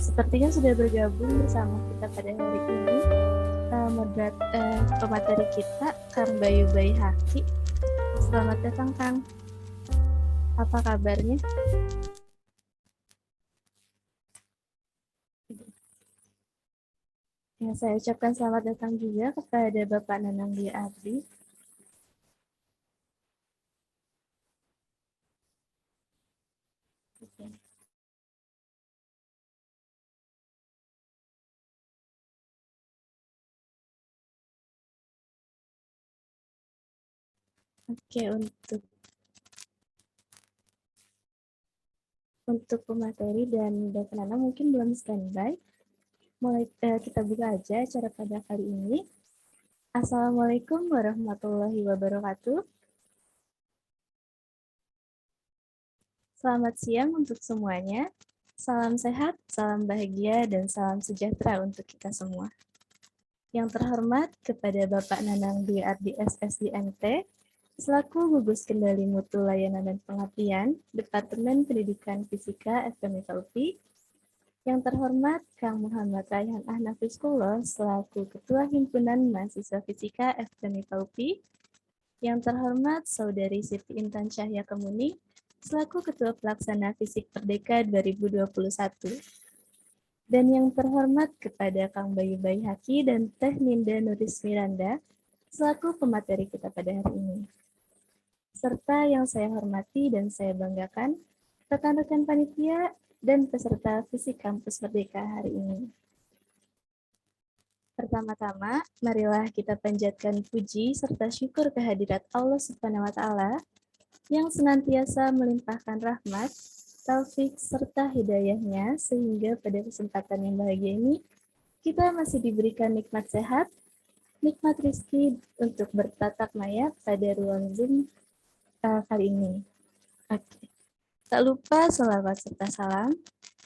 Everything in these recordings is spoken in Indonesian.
Sepertinya sudah bergabung bersama kita pada hari ini pemateri kita Kang Bayu Bayi Haki. Selamat datang Kang. Apa kabarnya? Ya, saya ucapkan selamat datang juga kepada Bapak Nanang Dwi Ardi. Oke, untuk pemateri dan Bapak Nanang mungkin belum standby. Kita buka aja acara pada kali ini. Assalamualaikum warahmatullahi wabarakatuh. Selamat siang untuk semuanya. Salam sehat, salam bahagia, dan salam sejahtera untuk kita semua. Yang terhormat kepada Bapak Nanang Dwi Ardi SSIMT, selaku Gugus Kendali Mutu Layanan dan Pengabdian, Departemen Pendidikan Fisika FKMIPA UPI. Yang terhormat Kang Muhammad Rayhan Ahnafiskullah, selaku Ketua Himpunan Mahasiswa Fisika FKMIPA UPI. Yang terhormat Saudari Siti Intan Cahya Kemuni, selaku Ketua Pelaksana Fisik Merdeka 2021. Dan yang terhormat kepada Kang Bayu Bayi Haki dan Teh Ninda Nuris Miranda, selaku pemateri kita pada hari ini. Serta yang saya hormati dan saya banggakan, rekan-rekan panitia dan peserta Fisik Kampus Merdeka hari ini. Pertama-tama, marilah kita panjatkan puji serta syukur kehadirat Allah Subhanahu wa Ta'ala yang senantiasa melimpahkan rahmat, taufik, serta hidayahnya, sehingga pada kesempatan yang bahagia ini, kita masih diberikan nikmat sehat, nikmat rezeki untuk bertatap maya pada ruang Zoom kali ini. Oke. Tak lupa selawat serta salam,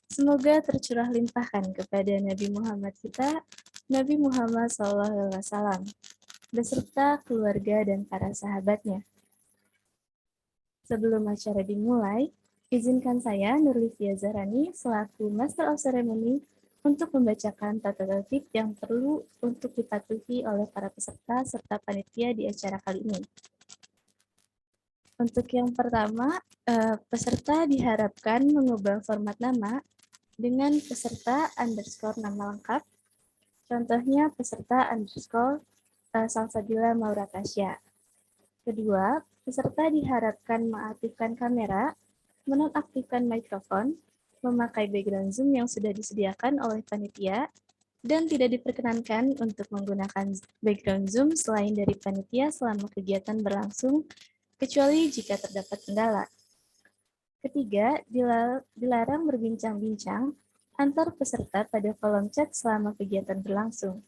semoga tercurah limpahkan kepada Nabi Muhammad kita, Nabi Muhammad SAW, beserta keluarga dan para sahabatnya. Sebelum acara dimulai, izinkan saya, Nurlivia Zahrani, selaku Master of Ceremony, untuk membacakan tata tertib yang perlu untuk dipatuhi oleh para peserta serta panitia di acara kali ini. Untuk yang pertama, peserta diharapkan mengubah format nama dengan peserta underscore nama lengkap. Contohnya peserta underscore Salsabila Maura Tasya. Kedua, peserta diharapkan mengaktifkan kamera, menonaktifkan mikrofon, memakai background Zoom yang sudah disediakan oleh panitia, dan tidak diperkenankan untuk menggunakan background Zoom selain dari panitia selama kegiatan berlangsung, kecuali jika terdapat kendala. Ketiga, dilarang berbincang-bincang antar peserta pada kolom chat selama kegiatan berlangsung.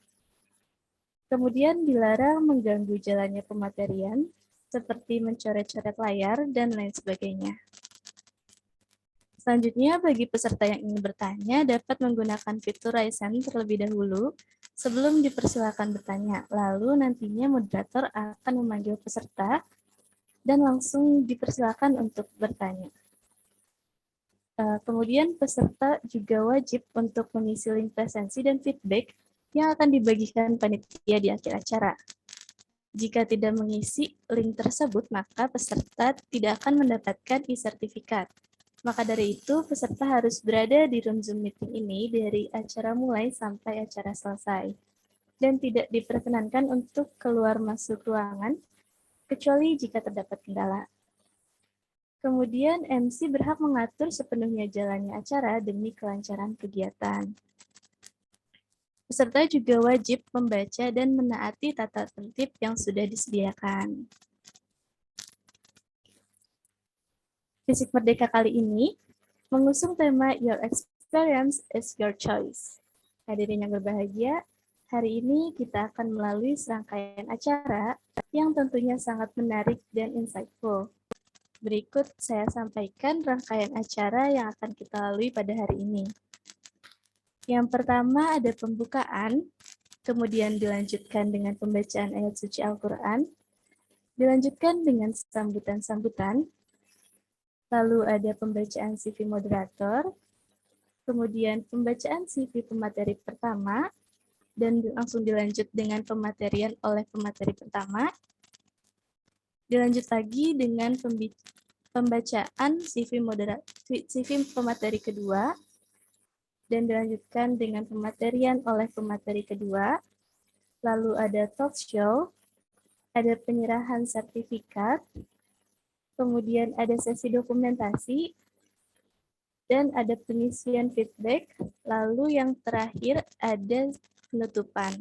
Kemudian dilarang mengganggu jalannya pematerian, seperti mencoret-coret layar dan lain sebagainya. Selanjutnya, bagi peserta yang ingin bertanya, dapat menggunakan fitur Raise Hand terlebih dahulu sebelum dipersilakan bertanya. Lalu nantinya moderator akan memanggil peserta dan langsung dipersilakan untuk bertanya. Kemudian peserta juga wajib untuk mengisi link presensi dan feedback yang akan dibagikan panitia di akhir acara. Jika tidak mengisi link tersebut, maka peserta tidak akan mendapatkan e-sertifikat. Maka dari itu, peserta harus berada di room Zoom meeting ini dari acara mulai sampai acara selesai. Dan tidak diperkenankan untuk keluar masuk ruangan, kecuali jika terdapat kendala. Kemudian, MC berhak mengatur sepenuhnya jalannya acara demi kelancaran kegiatan. Peserta juga wajib membaca dan menaati tata tertib yang sudah disediakan. Fisik Merdeka kali ini mengusung tema Your Experience is Your Choice. Hadirin yang berbahagia, hari ini kita akan melalui serangkaian acara yang tentunya sangat menarik dan insightful. Berikut saya sampaikan rangkaian acara yang akan kita lalui pada hari ini. Yang pertama ada pembukaan, kemudian dilanjutkan dengan pembacaan ayat suci Al-Quran, dilanjutkan dengan sambutan-sambutan, lalu ada pembacaan CV moderator, kemudian pembacaan CV pemateri pertama, dan langsung dilanjut dengan pematerian oleh pemateri pertama. Dilanjut lagi dengan pembacaan CV pemateri kedua, dan dilanjutkan dengan pematerian oleh pemateri kedua. Lalu ada talk show, ada penyerahan sertifikat, kemudian ada sesi dokumentasi, dan ada pengisian feedback, lalu yang terakhir ada penutupan.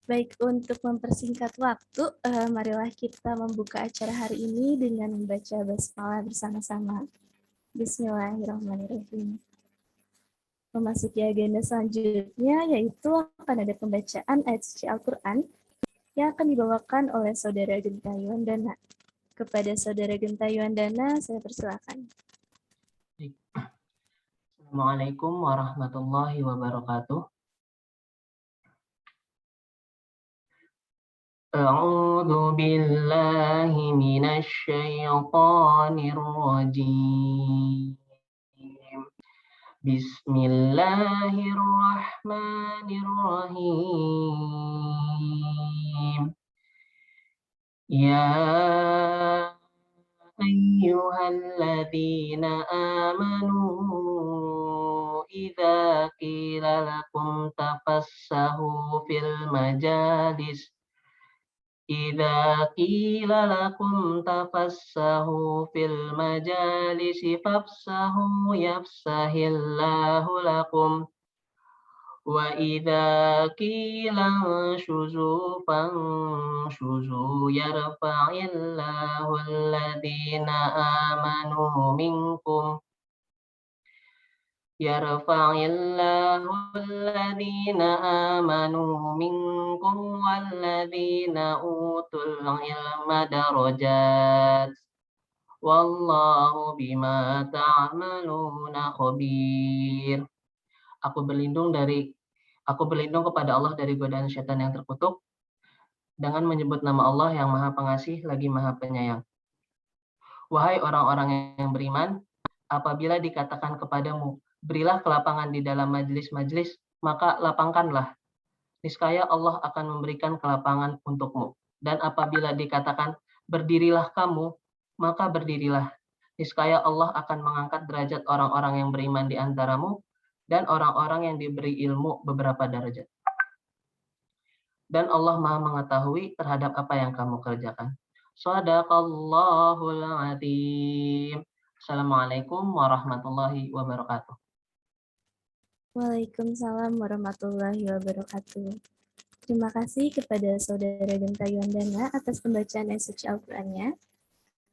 Baik, untuk mempersingkat waktu, marilah kita membuka acara hari ini dengan membaca basmalah bersama-sama. Bismillahirrahmanirrahim. Memasuki agenda selanjutnya, yaitu akan ada pembacaan ayat suci Al-Quran yang akan dibawakan oleh Saudara Genta Yuandana. Kepada Saudara Genta Yuandana, saya persilakan. Assalamualaikum warahmatullahi wabarakatuh. A'udzu billahi minasy syaithanir rajim. Bismillahirrahmanirrahim. Ya ayyuhalladzina amanu idza qila lakum tafassahu fil majalis idza qila lakum tafassahu fil majalisi fafsahu yafsahillahu lakum wa idza qila shuzu fanshuzu yarfa'illahu alladhina amanu minkum walladzina utul ilma darajat wallahu bima ta'maluna khabir. Aku berlindung kepada Allah dari godaan syaitan yang terkutuk dengan menyebut nama Allah yang Maha Pengasih lagi Maha Penyayang. Wahai orang-orang yang beriman, apabila dikatakan kepadamu, berilah kelapangan di dalam majelis-majelis, maka lapangkanlah. Niscaya Allah akan memberikan kelapangan untukmu. Dan apabila dikatakan, berdirilah kamu, maka berdirilah. Niscaya Allah akan mengangkat derajat orang-orang yang beriman di antaramu, dan orang-orang yang diberi ilmu beberapa derajat. Dan Allah Maha mengetahui terhadap apa yang kamu kerjakan. Shadaqallahul adzim. Assalamualaikum warahmatullahi wabarakatuh. Waalaikumsalam warahmatullahi wabarakatuh. Terima kasih kepada Saudara Genta Yuandana atas pembacaan ayat suci Al-Qur'annya.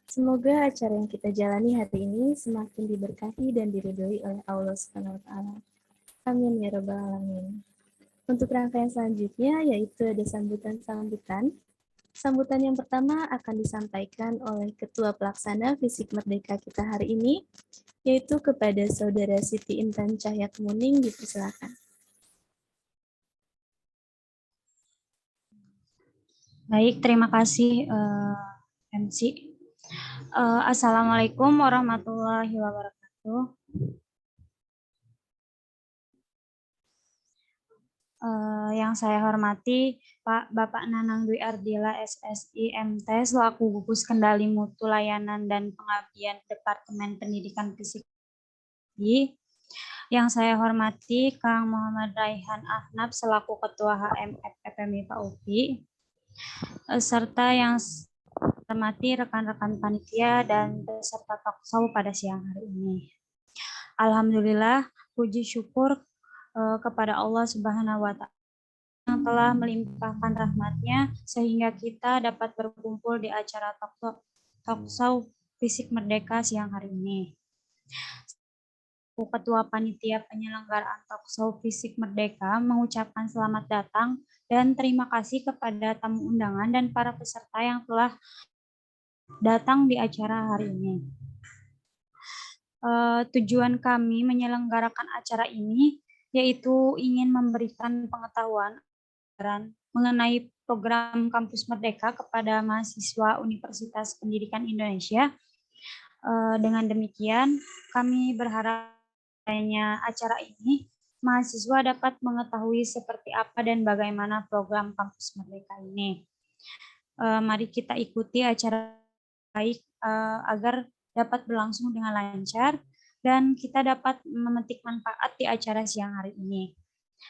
Semoga acara yang kita jalani hari ini semakin diberkahi dan diridhoi oleh Allah Subhanahu wa taala. Amin ya rabbal alamin. Untuk rangkaian selanjutnya yaitu ada sambutan-sambutan. Sambutan yang pertama akan disampaikan oleh Ketua Pelaksana Fisik Merdeka kita hari ini, yaitu kepada Saudara Siti Intan Cahya Kemuning, dipersilakan. Baik, terima kasih MC. Assalamualaikum warahmatullahi wabarakatuh. Yang saya hormati Pak Bapak Nanang Dwi Ardila SSI MT selaku Gugus Kendali Mutu Layanan dan Pengabdian Departemen Pendidikan Fisik. Yang saya hormati Kang Muhammad Raihan Ahnaf selaku Ketua HMF FMI Pak UPI, serta yang saya hormati rekan-rekan panitia dan peserta talkshow pada siang hari ini. Alhamdulillah, puji syukur kepada Allah Subhanahu wa Ta'ala yang telah melimpahkan rahmat-Nya sehingga kita dapat berkumpul di acara talkshow Fisik Merdeka siang hari ini. Ketua Panitia Penyelenggaraan Talkshow Fisik Merdeka mengucapkan selamat datang dan terima kasih kepada tamu undangan dan para peserta yang telah datang di acara hari ini. Tujuan kami menyelenggarakan acara ini yaitu ingin memberikan pengetahuan mengenai program Kampus Merdeka kepada mahasiswa Universitas Pendidikan Indonesia Dengan demikian, kami berharap adanya acara ini, mahasiswa dapat mengetahui seperti apa dan bagaimana program Kampus Merdeka ini. Mari kita ikuti acara baik agar dapat berlangsung dengan lancar dan kita dapat memetik manfaat di acara siang hari ini.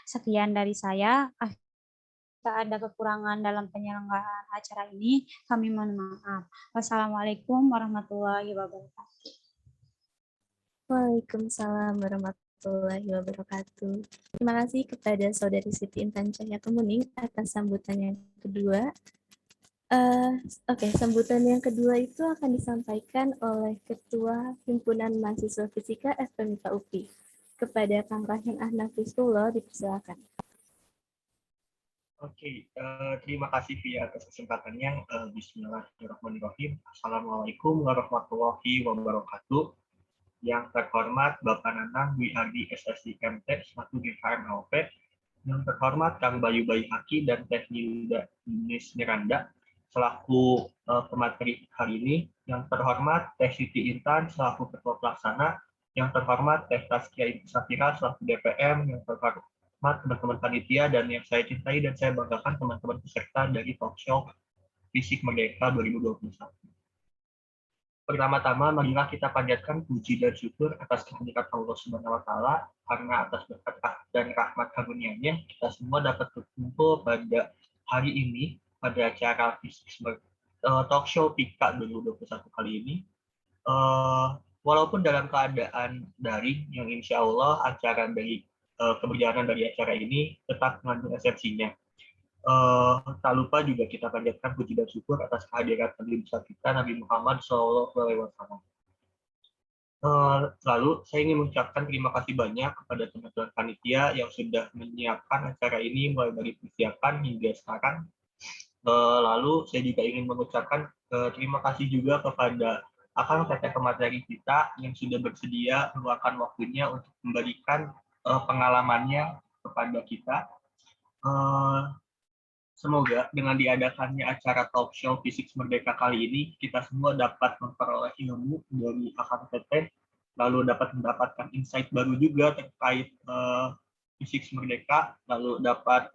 Sekian dari saya. Jika ada kekurangan dalam penyelenggaraan acara ini, kami mohon maaf. Wassalamualaikum warahmatullahi wabarakatuh. Waalaikumsalam warahmatullahi wabarakatuh. Terima kasih kepada Saudari Siti Intan Cahya Kemuning atas sambutan yang kedua. Sambutan yang kedua itu akan disampaikan oleh Ketua Himpunan Mahasiswa Fisika FMIPA UPI. Kepada Kang Rahyan Ahnaf Rizqullah, dipersilakan. Oke, terima kasih Via atas kesempatannya. Bismillahirrahmanirrahim. Assalamualaikum warahmatullahi wabarakatuh. Yang terhormat Bapak Nanang WRD SSI MT 1 GKM LP, yang terhormat Kang Bayu Bayhaki dan Teh Yuda Yunis Miranda selaku pemateri hari ini, yang terhormat Teh Siti Intan selaku Ketua Pelaksana, yang terhormat Teh Taskia Safira selaku DPM, yang terhormat teman-teman panitia, dan yang saya cintai dan saya banggakan teman-teman peserta dari Talkshow Fisik Merdeka 2021. Pertama-tama, marilah kita panjatkan puji dan syukur atas kehadirat Allah Subhanahu wa Ta'ala, karena atas berkat dan rahmat karunia-Nya kita semua dapat berkumpul pada hari ini pada acara Talkshow PIKA 2021 kali ini. Walaupun dalam keadaan daring, yang insya Allah acara dari keberjalanan dari acara ini tetap mengandung esensinya. Tak lupa juga kita panjatkan puji dan syukur atas kehadiran Nabi besar kita, Nabi Muhammad SAW. Lalu saya ingin mengucapkan terima kasih banyak kepada teman-teman panitia yang sudah menyiapkan acara ini mulai dari persiapan hingga sekarang. Lalu saya juga ingin mengucapkan terima kasih juga kepada akan PT pemateri kita yang sudah bersedia meluangkan waktunya untuk memberikan pengalamannya kepada kita. Semoga dengan diadakannya acara Talkshow Fisik Merdeka kali ini, kita semua dapat memperoleh ilmu dari Akang PT, lalu dapat mendapatkan insight baru juga terkait Fisik Merdeka, lalu dapat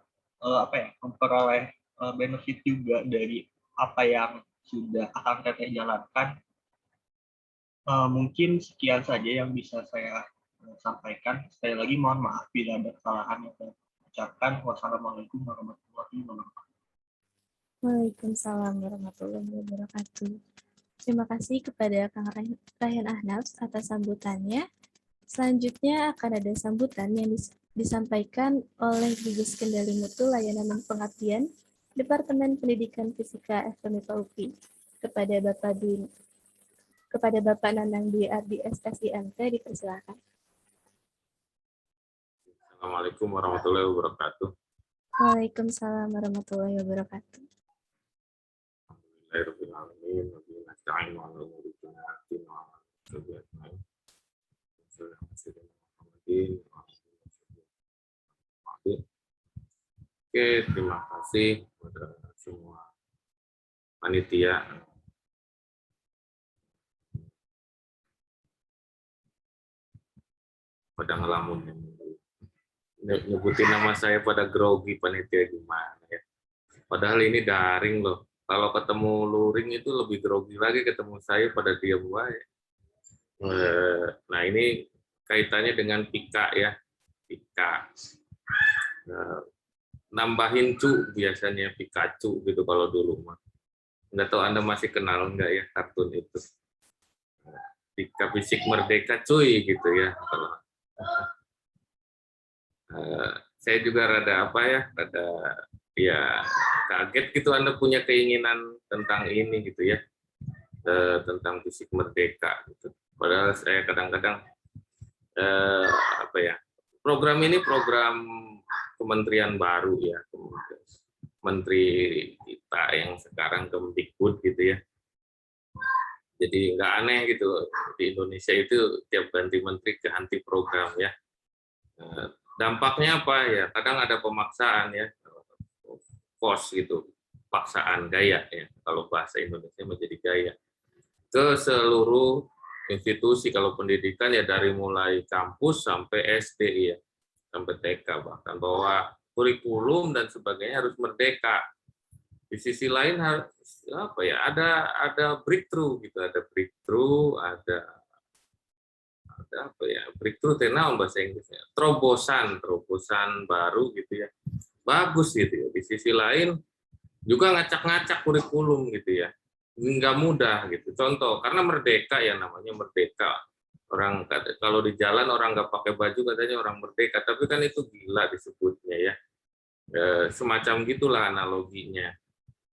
memperoleh benefit juga dari apa yang sudah Akang PT jalankan. Mungkin sekian saja yang bisa saya sampaikan. Sekali lagi mohon maaf bila ada kesalahan yang saya ucapkan. Wassalamualaikum warahmatullahi wabarakatuh. Waalaikumsalam warahmatullahi wabarakatuh. Terima kasih kepada Kang Rahyan Ahnaf atas sambutannya. Selanjutnya akan ada sambutan yang disampaikan oleh Gugus Kendali Mutu Layanan dan Pengabdian Departemen Pendidikan Fisika FMIPA UPI kepada Bapak Nanang Dwi Ardi SSI MT, dipersilakan. Assalamualaikum warahmatullahi wabarakatuh. Waalaikumsalam warahmatullahi wabarakatuh. Alhamdulillahirrahmanirrahim. Nasta'in wa ala umuri dunyati wa ala ajmain. Oke, terima kasih kepada semua panitia. Pada ngelamun nyebutin nama saya pada grogi panitia gimana ya. Padahal ini daring loh. Kalau ketemu luring itu lebih grogi lagi, ketemu saya pada diam wae. Nah ini kaitannya dengan PIKA ya. PIKA. Nambahin cu biasanya Pikachu gitu kalau dulu mah. Nggak tahu Anda masih kenal nggak ya kartun itu. Pika Fisik Merdeka cuy gitu ya. Saya juga rada kaget gitu Anda punya keinginan tentang ini gitu ya, tentang Fisik Merdeka gitu. Padahal saya kadang-kadang program ini program kementerian baru ya, menteri kita yang sekarang Kemdikbud gitu ya. Jadi nggak aneh gitu di Indonesia itu tiap ganti menteri ganti program ya. Dampaknya apa ya? Kadang ada pemaksaan ya, force gitu, paksaan gaya ya. Kalau bahasa Indonesia menjadi gaya ke seluruh institusi. Kalau pendidikan ya dari mulai kampus sampai SD ya, sampai TK bahkan, bahwa kurikulum dan sebagainya harus merdeka. Di sisi lain harus apa ya, ada breakthrough gitu, ada breakthrough, ada apa ya, breakthrough tenaun bahasa Inggrisnya, terobosan baru gitu ya, bagus gitu ya. Di sisi lain juga ngacak-ngacak kurikulum gitu ya, nggak mudah gitu. Contoh, karena merdeka ya, namanya merdeka. Orang kalau di jalan orang nggak pakai baju katanya orang merdeka, tapi kan itu gila disebutnya ya. Semacam gitulah analoginya.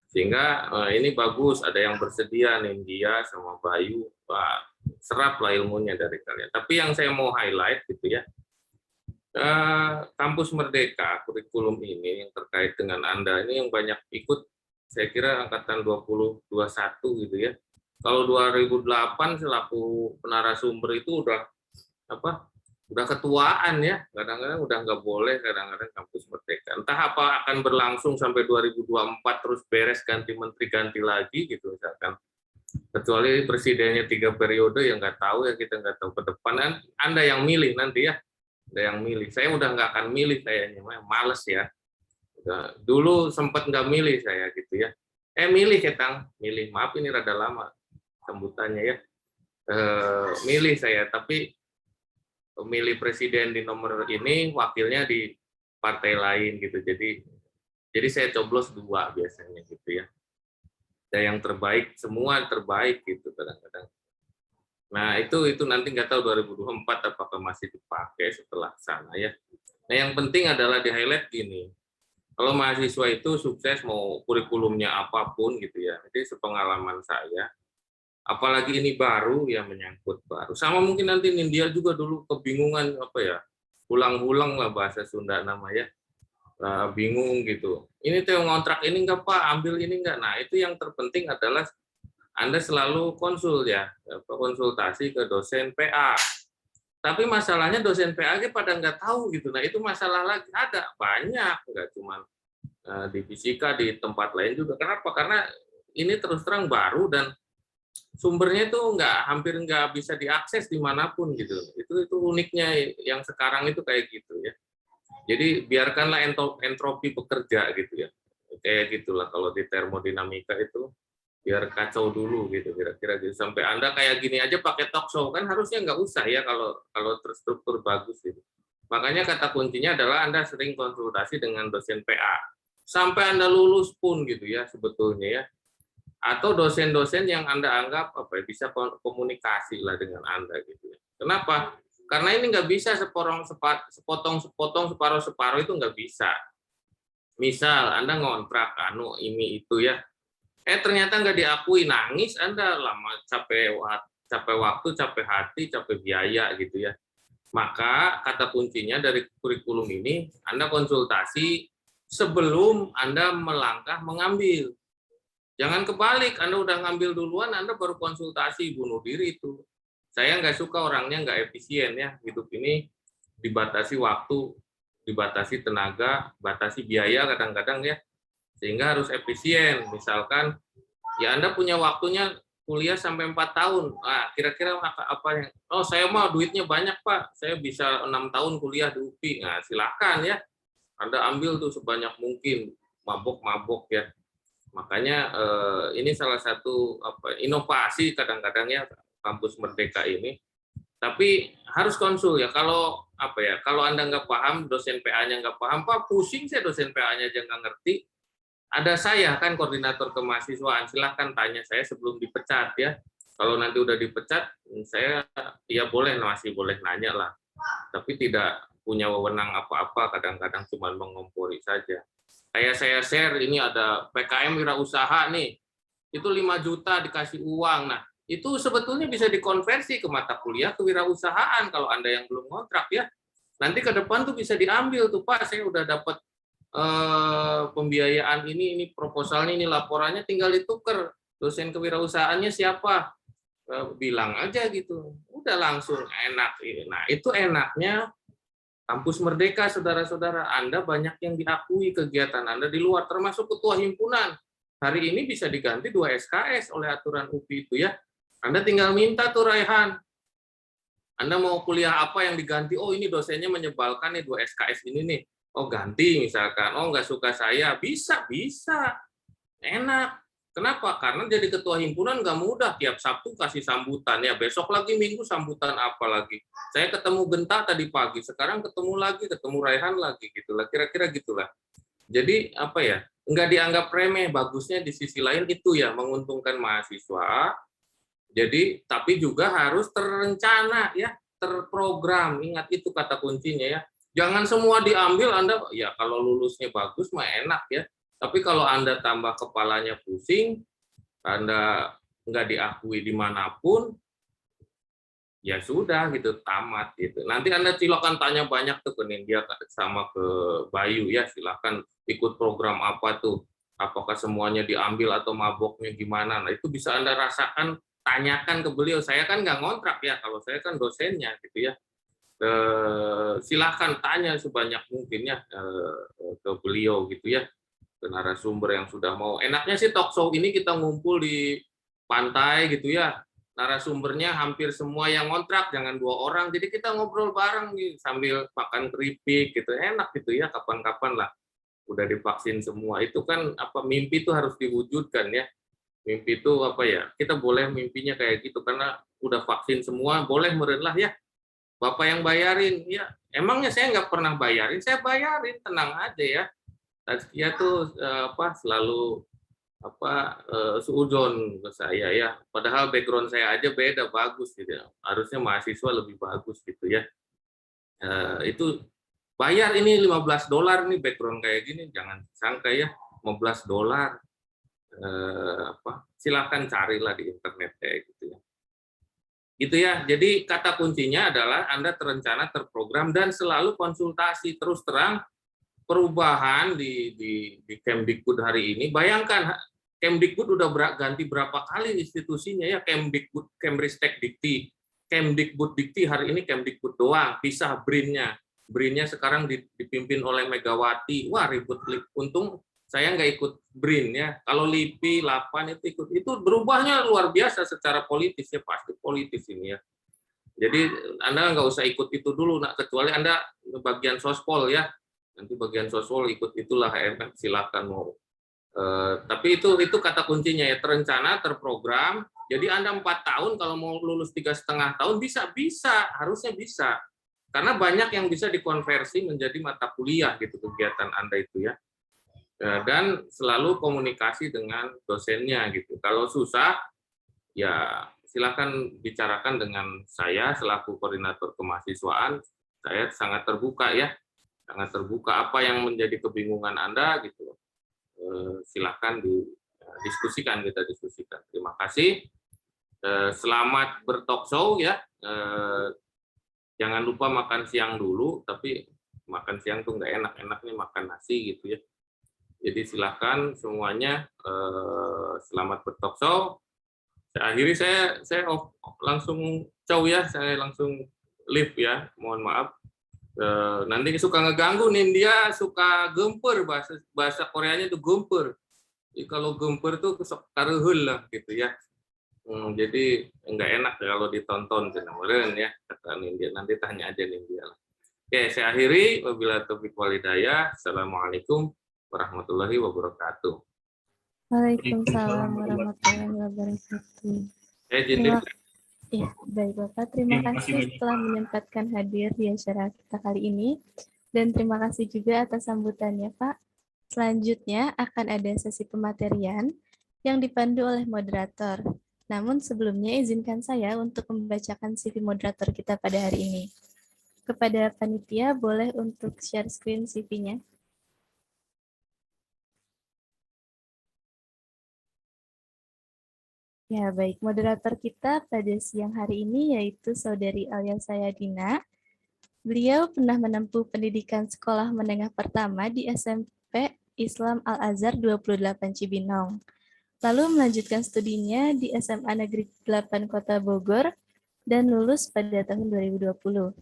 Sehingga ini bagus, ada yang bersedia nih, dia sama Bayu, serap lah ilmunya dari kalian. Tapi yang saya mau highlight gitu ya, kampus merdeka, kurikulum ini yang terkait dengan Anda ini yang banyak ikut, saya kira angkatan 2021 gitu ya. Kalau 2008 selaku penarasumber itu udah ketuaan ya, kadang-kadang udah nggak boleh, kadang-kadang kampus merdeka. Entah apa akan berlangsung sampai 2024 terus beres, ganti menteri, ganti lagi gitu misalkan. Kecuali presidennya 3 periode yang nggak tahu ya, kita nggak tahu ke depan. Anda yang milih nanti ya, Anda yang milih. Saya udah nggak akan milih kayaknya, males ya. Dulu sempat nggak milih saya gitu ya. Milih Ketang, milih. Maaf ini rada lama sambutannya ya. Milih saya, tapi pemilih presiden di nomor ini, wakilnya di partai lain gitu. Jadi saya coblos 2 biasanya gitu ya. Dan yang terbaik, semua terbaik gitu kadang-kadang. Nah itu nanti nggak tahu 2024 apakah masih dipakai setelah sana ya. Nah yang penting adalah di highlight gini. Kalau mahasiswa itu sukses mau kurikulumnya apapun gitu ya. Jadi sepengalaman saya, apalagi ini baru ya, menyangkut baru. Sama mungkin nanti Nindya juga dulu kebingungan apa ya, ulang-ulang lah bahasa Sunda namanya, bingung gitu. Ini teh ngontrak ini enggak Pak, ambil ini enggak. Nah itu yang terpenting adalah Anda selalu konsultasi ke dosen PA. Tapi masalahnya dosen PA pada nggak tahu gitu. Nah itu masalah lagi, ada banyak, nggak cuma di fisika, di tempat lain juga. Kenapa? Karena ini terus terang baru dan sumbernya itu hampir nggak bisa diakses dimanapun gitu. Itu uniknya yang sekarang itu kayak gitu ya. Jadi biarkanlah entropi bekerja gitu ya. Kayak gitulah kalau di termodinamika itu, biar kacau dulu gitu kira-kira gitu. Sampai Anda kayak gini aja pakai talk show, kan harusnya nggak usah ya kalau terstruktur bagus gitu. Makanya kata kuncinya adalah Anda sering konsultasi dengan dosen PA sampai Anda lulus pun gitu ya sebetulnya ya. Atau dosen-dosen yang Anda anggap bisa komunikasi lah dengan Anda gitu ya. Kenapa? Karena ini nggak bisa sepotong-sepotong, separuh-separuh, itu nggak bisa. Misal Anda ngontrak ini itu ya, ternyata nggak diakui, nangis Anda, lama, capek waktu, capek hati, capek biaya gitu ya. Maka kata kuncinya dari kurikulum ini, Anda konsultasi sebelum Anda melangkah mengambil. Jangan kebalik, Anda udah ngambil duluan, Anda baru konsultasi, bunuh diri itu. Saya nggak suka orangnya nggak efisien ya, hidup ini dibatasi waktu, dibatasi tenaga, batasi biaya kadang-kadang ya. Sehingga harus efisien. Misalkan ya Anda punya waktunya kuliah sampai 4 tahun. Kira-kira apa yang, saya mau duitnya banyak Pak, saya bisa 6 tahun kuliah di UPI. Nah silakan ya, Anda ambil tuh sebanyak mungkin, mabok-mabok ya. Makanya ini salah satu inovasi kadang-kadang ya kampus merdeka ini. Tapi harus konsul ya. Kalau kalau Anda nggak paham, dosen PA-nya nggak paham, Pak pusing saya dosen PA-nya aja nggak ngerti. Ada saya kan koordinator kemahasiswaan, silahkan tanya saya sebelum dipecat ya. Kalau nanti udah dipecat, saya ya masih boleh nanya lah. Tapi tidak punya wewenang apa-apa, kadang-kadang cuma mengompori saja. Kayak saya share, ini ada PKM wirausaha nih, itu 5 juta dikasih uang. Nah, itu sebetulnya bisa dikonversi ke mata kuliah kewirausahaan kalau Anda yang belum kontrak ya. Nanti ke depan tuh bisa diambil tuh Pak, saya udah dapat pembiayaan ini proposalnya, ini laporannya, tinggal ditukar dosen kewirausahaannya siapa, bilang aja gitu, udah langsung enak. Nah itu enaknya kampus merdeka, saudara-saudara. Anda banyak yang diakui kegiatan Anda di luar, termasuk ketua himpunan. Hari ini bisa diganti 2 SKS oleh aturan UPI itu ya. Anda tinggal minta tuh Raihan, Anda mau kuliah apa yang diganti? Oh, ini dosennya menyebalkan nih 2 SKS ini nih. Oh, ganti misalkan. Oh, nggak suka saya. Bisa. Enak. Kenapa? Karena jadi ketua himpunan nggak mudah. Tiap Sabtu kasih sambutan. Ya, besok lagi Minggu sambutan apa lagi. Saya ketemu Genta tadi pagi. Sekarang ketemu Raihan lagi. Gitulah. Kira-kira gitulah. Jadi, apa ya, nggak dianggap remeh. Bagusnya di sisi lain itu ya, menguntungkan mahasiswa. Jadi, tapi juga harus terencana ya, terprogram. Ingat itu kata kuncinya ya. Jangan semua diambil Anda ya, kalau lulusnya bagus mah enak ya. Tapi kalau Anda tambah kepalanya pusing, Anda nggak diakui dimanapun, ya sudah gitu, tamat gitu. Nanti Anda silakan tanya banyak tuh ke Nindya sama ke Bayu ya, silakan ikut program apa tuh. Apakah semuanya diambil atau maboknya gimana? Nah, itu bisa Anda rasakan, tanyakan ke beliau. Saya kan nggak ngontrak ya, kalau saya kan dosennya gitu ya. Silahkan tanya sebanyak mungkin ya ke beliau gitu ya, ke narasumber yang sudah mau. Enaknya sih talk show ini kita ngumpul di pantai gitu ya, narasumbernya hampir semua yang ngontrak, jangan 2 orang, jadi kita ngobrol bareng nih sambil makan keripik gitu, enak gitu ya, kapan-kapan lah. Udah divaksin semua, itu kan apa, mimpi itu harus diwujudkan ya. Mimpi itu apa ya, kita boleh mimpinya kayak gitu karena udah vaksin semua, boleh meren lah ya. Bapak yang bayarin, ya emangnya saya nggak pernah bayarin, saya bayarin, tenang aja ya. Tazkiyah tuh selalu suudzon ke saya ya. Padahal background saya aja beda, bagus gitu ya. Harusnya mahasiswa lebih bagus gitu ya. Itu bayar ini $15 nih background kayak gini, jangan sangka ya $15. Silakan carilah di internet kayak gitu ya. Gitu ya. Jadi kata kuncinya adalah Anda terencana, terprogram, dan selalu konsultasi. Terus terang, perubahan di Kemdikbud hari ini, bayangkan Kemdikbud udah ganti berapa kali institusinya ya, Kemdikbud, Kemristek Dikti, Kemdikbud Dikti, hari ini Kemdikbud doang, pisah BRIN-nya. BRIN-nya sekarang dipimpin oleh Megawati. Wah, ribut. Untung saya nggak ikut BRIN ya. Kalau LIPI, 8 itu ikut. Itu berubahnya luar biasa secara politis ya, pasti politis ini ya. Jadi Anda nggak usah ikut itu dulu, nah, kecuali Anda bagian sospol ya. Nanti bagian sospol ikut itulah HMF, silakan mau. Tapi itu kata kuncinya ya, terencana, terprogram. Jadi Anda 4 tahun kalau mau lulus 3,5 tahun bisa, harusnya bisa. Karena banyak yang bisa dikonversi menjadi mata kuliah gitu kegiatan Anda itu ya. Dan selalu komunikasi dengan dosennya gitu. Kalau susah, ya silakan bicarakan dengan saya selaku koordinator kemahasiswaan. Saya sangat terbuka ya, sangat terbuka. Apa yang menjadi kebingungan Anda gitu, silakan didiskusikan, kita diskusikan. Terima kasih. Selamat bertalk show ya. Jangan lupa makan siang dulu, tapi makan siang tuh nggak enak nih makan nasi gitu ya. Jadi silakan semuanya, selamat bertalk show. Akhirnya saya langsung ya, saya langsung live ya, mohon maaf. Nanti suka ngeganggu nih, dia suka gemper, bahasa Koreanya itu gemper. Jadi kalau gemper tuh karuhul lah gitu ya. Jadi nggak enak kalau ditonton kemarin ya, kata Nindya. Nanti tanya aja Nindya lah. Oke, saya akhiri. Wabillahi taufiq wal hidayah. Assalamualaikum warahmatullahi wabarakatuh. Waalaikumsalam warahmatullahi wabarakatuh. Ya, baik Bapak, terima kasih telah menyempatkan hadir di acara kita kali ini, dan terima kasih juga atas sambutannya Pak. Selanjutnya akan ada sesi pematerian yang dipandu oleh moderator. Namun sebelumnya izinkan saya untuk membacakan CV moderator kita pada hari ini. Kepada panitia boleh untuk share screen CV-nya. Ya, baik. Moderator kita pada siang hari ini yaitu Saudari Alia Sayadina. Beliau pernah menempuh pendidikan sekolah menengah pertama di SMP Islam Al-Azhar 28 Cibinong. Lalu melanjutkan studinya di SMA Negeri 8 Kota Bogor dan lulus pada tahun 2020.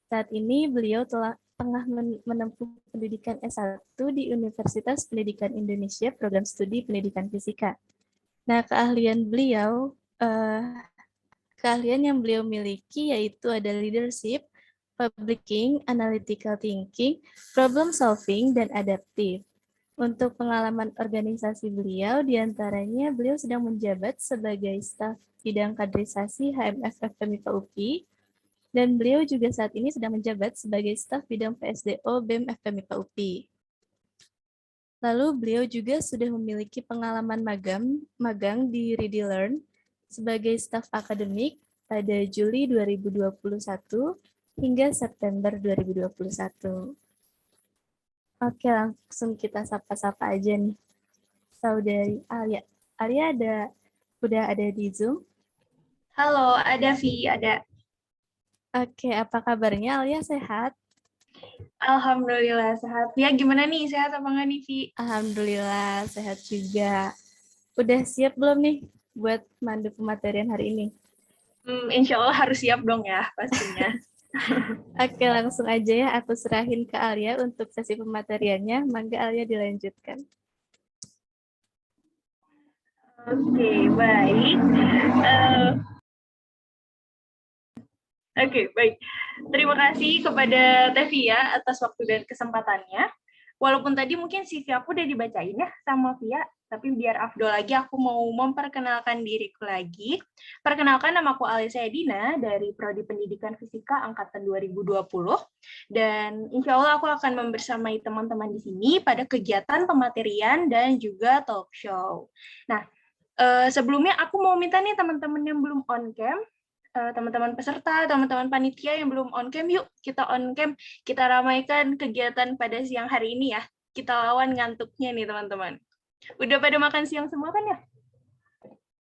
Saat ini beliau tengah menempuh pendidikan S1 di Universitas Pendidikan Indonesia, program studi pendidikan fisika. Nah, keahlian beliau keahlian yang beliau miliki yaitu ada leadership, publishing, analytical thinking, problem solving, dan adaptive. Untuk pengalaman organisasi beliau, diantaranya beliau sedang menjabat sebagai staf bidang kaderisasi HMF FMIPA UPI, dan beliau juga saat ini sedang menjabat sebagai staf bidang PSDO BEM FMIPA UPI. Lalu beliau juga sudah memiliki pengalaman magang di Ready Learn sebagai staf akademik pada Juli 2021 hingga September 2021. Oke, langsung kita sapa-sapa aja nih. Saudari Alia. Alia udah ada di Zoom? Halo, ada Vi, ada. Oke, apa kabarnya Alia, sehat? Alhamdulillah sehat. Ya, gimana nih? Sehat apa enggak nih, Vi? Alhamdulillah, sehat juga. Udah siap belum nih buat mandu pematerian hari ini? Insya Allah harus siap dong ya, pastinya. Oke, langsung aja ya aku serahin ke Alia untuk sesi pemateriannya. Mangga Alia dilanjutkan. Oke, baik. Oke, baik. Terima kasih kepada Tevia atas waktu dan kesempatannya. Walaupun tadi mungkin CV aku udah dibacain ya sama Via, tapi biar afdol lagi aku mau memperkenalkan diriku lagi. Perkenalkan, namaku Alisa Edina dari Prodi Pendidikan Fisika Angkatan 2020. Dan insya Allah aku akan membersamai teman-teman di sini pada kegiatan pematerian dan juga talk show. Nah, sebelumnya aku mau minta nih teman-teman yang belum on cam, teman-teman peserta, teman-teman panitia yang belum on cam, yuk kita on cam, kita ramaikan kegiatan pada siang hari ini ya. Kita lawan ngantuknya nih teman-teman. Udah pada makan siang semua kan ya?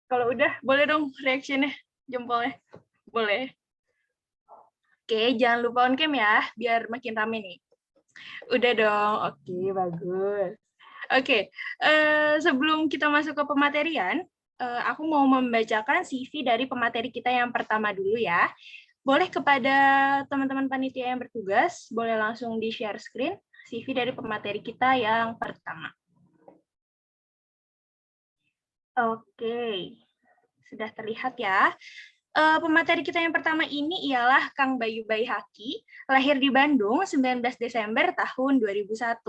Kalau udah, boleh dong reaction-nya, jempolnya. Boleh. Oke, jangan lupa on cam ya, biar makin rame nih. Udah dong, oke, bagus. Oke, sebelum kita masuk ke pematerian, aku mau membacakan CV dari pemateri kita yang pertama dulu ya. Boleh kepada teman-teman panitia yang bertugas, boleh langsung di-share screen CV dari pemateri kita yang pertama. Oke, sudah terlihat ya. Pemateri kita yang pertama ini ialah Kang Bayu Baihaki, lahir di Bandung 19 Desember tahun 2001.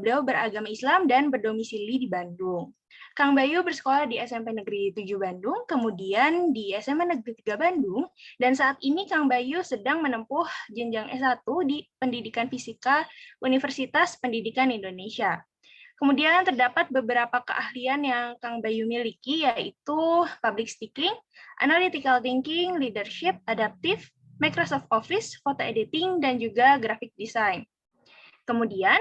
Beliau beragama Islam dan berdomisili di Bandung. Kang Bayu bersekolah di SMP Negeri 7 Bandung, kemudian di SMA Negeri 3 Bandung, dan saat ini Kang Bayu sedang menempuh jenjang S1 di Pendidikan Fisika Universitas Pendidikan Indonesia. Kemudian terdapat beberapa keahlian yang Kang Bayu miliki, yaitu public speaking, analytical thinking, leadership, adaptive, Microsoft Office, photo editing, dan juga graphic design. Kemudian,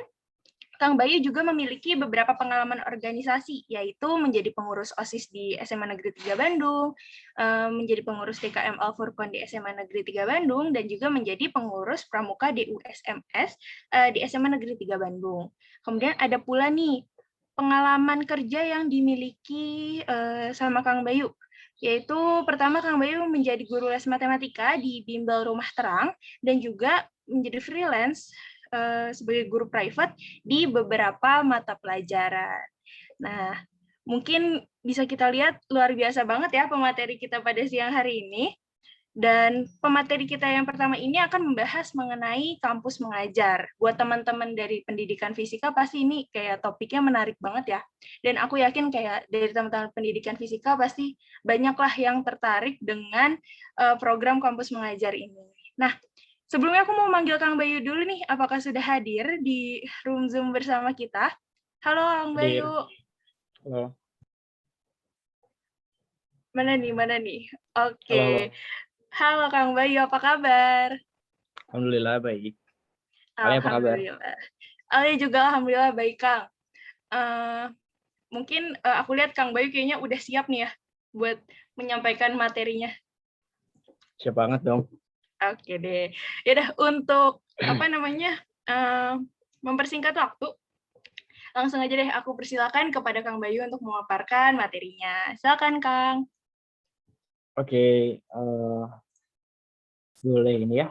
Kang Bayu juga memiliki beberapa pengalaman organisasi, yaitu menjadi pengurus OSIS di SMA Negeri 3 Bandung, menjadi pengurus DKM Al-Furqon di SMA Negeri 3 Bandung, dan juga menjadi pengurus Pramuka DUSMS di SMA Negeri 3 Bandung. Kemudian ada pula nih pengalaman kerja yang dimiliki sama Kang Bayu, yaitu pertama Kang Bayu menjadi guru les matematika di Bimbel Rumah Terang, dan juga menjadi freelance sebagai guru private di beberapa mata pelajaran. Nah, mungkin bisa kita lihat luar biasa banget ya pemateri kita pada siang hari ini. Dan pemateri kita yang pertama ini akan membahas mengenai kampus mengajar. Buat teman-teman dari pendidikan fisika pasti ini kayak topiknya menarik banget ya. Dan aku yakin kayak dari teman-teman pendidikan fisika pasti banyaklah yang tertarik dengan program kampus mengajar ini. Nah, sebelumnya aku mau manggil Kang Bayu dulu nih, apakah sudah hadir di room Zoom bersama kita? Halo Kang Bayu. Halo. Mana nih? Oke. Halo. Halo Kang Bayu, apa kabar? Alhamdulillah baik. Alia apa kabar? Alhamdulillah. Alia juga alhamdulillah baik Kang. Mungkin aku lihat Kang Bayu kayaknya udah siap nih ya buat menyampaikan materinya. Siap banget dong. Oke deh. Yaudah, untuk mempersingkat waktu, langsung aja deh aku persilakan kepada Kang Bayu untuk memaparkan materinya. Silakan Kang. Oke, boleh ini ya.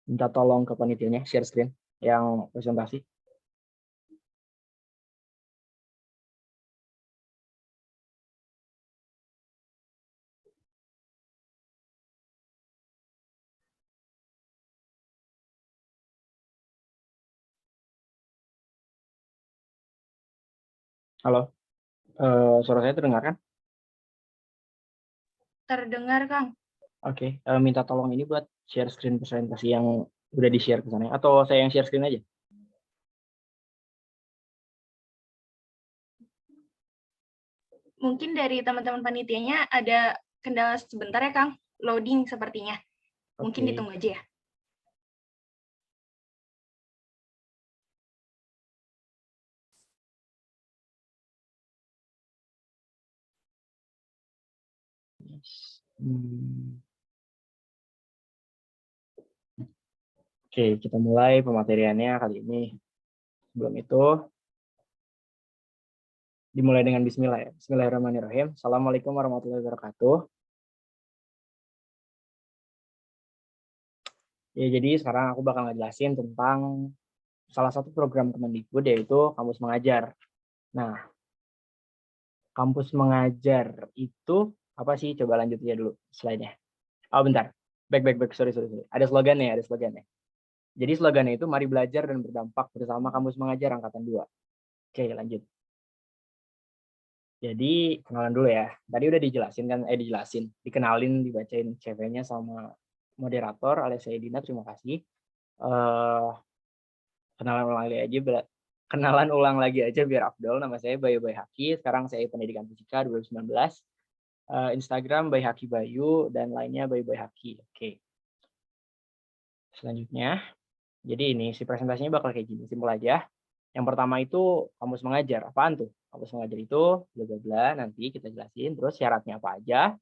Minta tolong ke panitianya share screen yang presentasi. Halo, suara saya terdengar kan? Terdengar, Kang. Oke, minta tolong ini buat share screen presentasi yang udah di-share ke sana, atau saya yang share screen aja? Mungkin dari teman-teman panitianya ada kendala sebentar ya, Kang. Loading sepertinya. Mungkin Oke. ditunggu aja ya. Oke, kita mulai pemateriannya kali ini. Sebelum itu, dimulai dengan bismillah ya. Bismillahirrahmanirrahim. Assalamualaikum warahmatullahi wabarakatuh. Ya, jadi sekarang aku bakal ngejelasin tentang salah satu program Kemendikbud, yaitu Kampus Mengajar. Nah, Kampus Mengajar itu apa sih? Coba lanjut ya dulu slide-nya. Oh, bentar. Back. Sorry. Ada slogannya. Jadi slogannya itu, mari belajar dan berdampak bersama Kampus Mengajar Angkatan 2. Oke, lanjut. Jadi, kenalan dulu ya. Tadi udah dikenalin, dibacain CV-nya sama moderator alias saya Dina, terima kasih. Kenalan ulang lagi aja biar afdol. Nama saya Bayu Bayhaki. Sekarang saya Pendidikan Fisika 2019. Instagram Bayhaki Bayu dan lainnya Bayu Bayhaki. Oke. Selanjutnya, jadi ini si presentasinya bakal kayak gini, simpel aja. Yang pertama itu Kampus Mengajar. Apaan tuh? Kampus Mengajar itu bla bla bla, nanti kita jelasin. Terus syaratnya apa aja,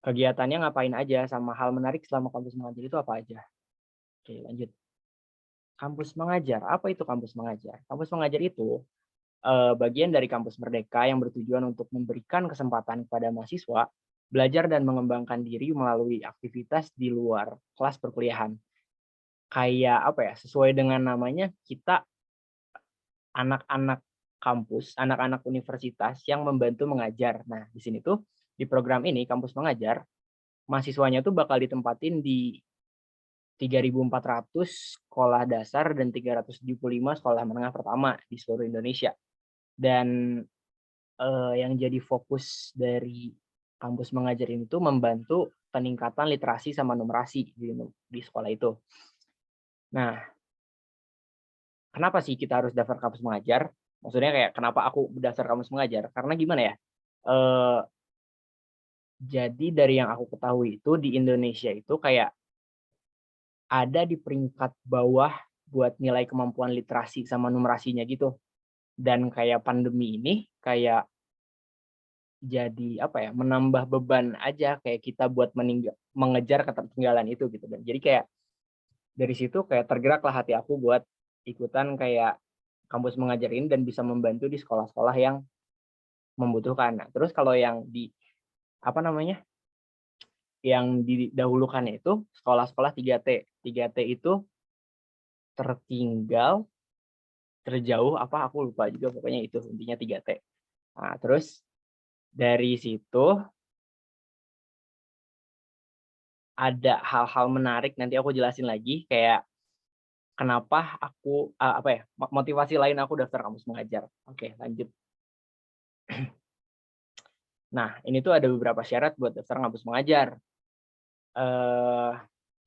kegiatannya ngapain aja, sama hal menarik selama Kampus Mengajar itu apa aja. Oke, lanjut. Kampus Mengajar. Apa itu Kampus Mengajar? Kampus Mengajar itu bagian dari kampus merdeka yang bertujuan untuk memberikan kesempatan kepada mahasiswa belajar dan mengembangkan diri melalui aktivitas di luar kelas perkuliahan. Kayak apa ya, sesuai dengan namanya, kita anak-anak kampus, anak-anak universitas yang membantu mengajar. Nah, di sini tuh, di program ini, Kampus Mengajar, mahasiswanya tuh bakal ditempatin di 3.400 sekolah dasar dan 375 sekolah menengah pertama di seluruh Indonesia. Dan yang jadi fokus dari Kampus Mengajar ini tuh membantu peningkatan literasi sama numerasi di sekolah itu. Nah, kenapa sih kita harus daftar Kampus Mengajar? Maksudnya kayak kenapa aku daftar Kampus Mengajar? Karena gimana ya? Jadi dari yang aku ketahui itu di Indonesia itu kayak ada di peringkat bawah buat nilai kemampuan literasi sama numerasinya gitu. Dan kayak pandemi ini kayak jadi apa ya, menambah beban aja kayak kita buat mengejar ketertinggalan itu gitu. Dan jadi kayak dari situ kayak tergeraklah hati aku buat ikutan kayak Kampus Mengajar ini dan bisa membantu di sekolah-sekolah yang membutuhkan. Nah, terus kalau yang di apa namanya, yang didahulukannya itu sekolah-sekolah 3T. 3T itu tertinggal, terjauh, apa aku lupa juga, pokoknya itu intinya 3T. Nah, terus dari situ ada hal-hal menarik, nanti aku jelasin lagi kayak kenapa aku apa ya, motivasi lain aku daftar Kampus Mengajar. Oke, lanjut. Nah, ini tuh ada beberapa syarat buat daftar Kampus Mengajar.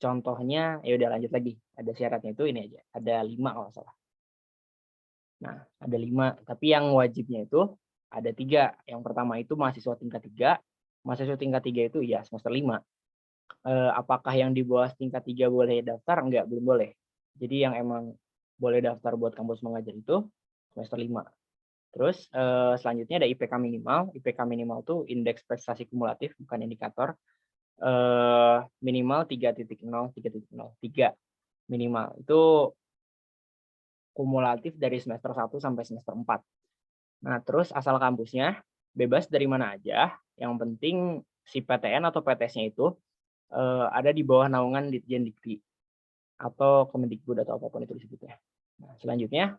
Contohnya, ya udah lanjut lagi. Ada syaratnya itu ini aja. Ada 5 kalau salah. Nah, ada 5. Tapi yang wajibnya itu ada 3. Yang pertama itu mahasiswa tingkat 3. Mahasiswa tingkat 3 itu ya semester 5. Apakah yang di bawah tingkat 3 boleh daftar? Enggak, belum boleh. Jadi yang emang boleh daftar buat Kampus Mengajar itu semester 5. Terus selanjutnya ada IPK minimal. IPK minimal tuh indeks prestasi kumulatif, bukan indikator. Minimal 3.0, 3.03 minimal. Itu kumulatif dari semester 1 sampai semester 4. Nah, terus asal kampusnya bebas dari mana aja. Yang penting si PTN atau PTS-nya itu ada di bawah naungan Ditjen Dikti atau Kemendikbud atau apapun itu disebutnya. Nah, selanjutnya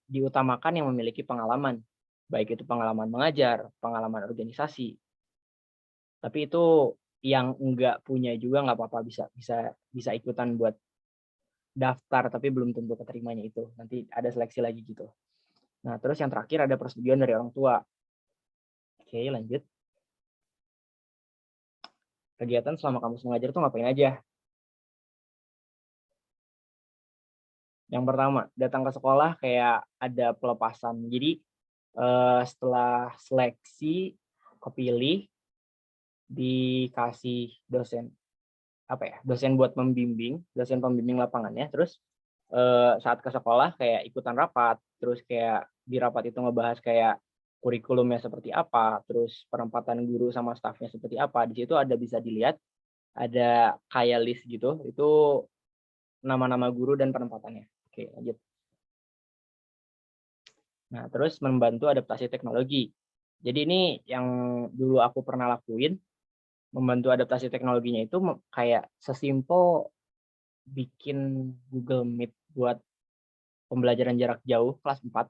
diutamakan yang memiliki pengalaman, baik itu pengalaman mengajar, pengalaman organisasi. Tapi itu yang enggak punya juga nggak apa-apa, bisa ikutan buat daftar, tapi belum tentu keterimanya itu. Nanti ada seleksi lagi gitu. Nah, terus yang terakhir ada persetujuan dari orang tua. Oke, lanjut. Kegiatan selama kampus mengajar tuh ngapain aja? Yang pertama, datang ke sekolah kayak ada pelepasan. Jadi setelah seleksi kepilih, dikasih dosen dosen buat membimbing, dosen pembimbing lapangannya. Terus saat ke sekolah kayak ikutan rapat, terus kayak di rapat itu ngebahas kayak kurikulumnya seperti apa, terus penempatan guru sama stafnya seperti apa. Di situ ada bisa dilihat ada kayak list gitu, itu nama-nama guru dan penempatannya. Oke, lanjut. Nah, terus membantu adaptasi teknologi. Jadi ini yang dulu aku pernah lakuin, membantu adaptasi teknologinya itu kayak sesimpel bikin Google Meet buat pembelajaran jarak jauh kelas 4.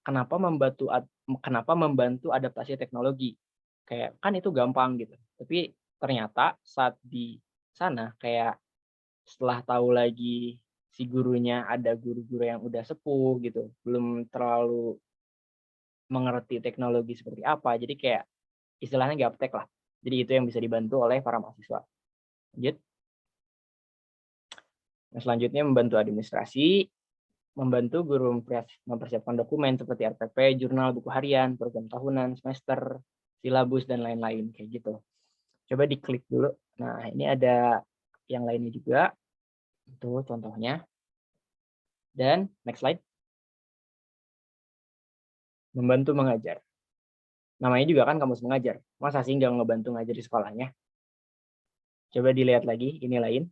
Kenapa membantu adaptasi teknologi? Kayak kan itu gampang gitu. Tapi ternyata saat di sana kayak setelah tahu lagi si gurunya ada guru-guru yang udah sepuh gitu, belum terlalu mengerti teknologi seperti apa. Jadi kayak istilahnya gaptek lah. Jadi itu yang bisa dibantu oleh para mahasiswa. Lanjut. Nah, selanjutnya membantu administrasi, membantu guru mempersiapkan dokumen seperti RPP, jurnal, buku harian, program tahunan, semester, silabus, dan lain-lain kayak gitu. Coba diklik dulu. Nah, ini ada yang lainnya juga. Itu contohnya. Dan next slide. Membantu mengajar. Namanya juga kan kampus mengajar. Masa sih nggak ngebantu ngajar di sekolahnya? Coba dilihat lagi, ini lain.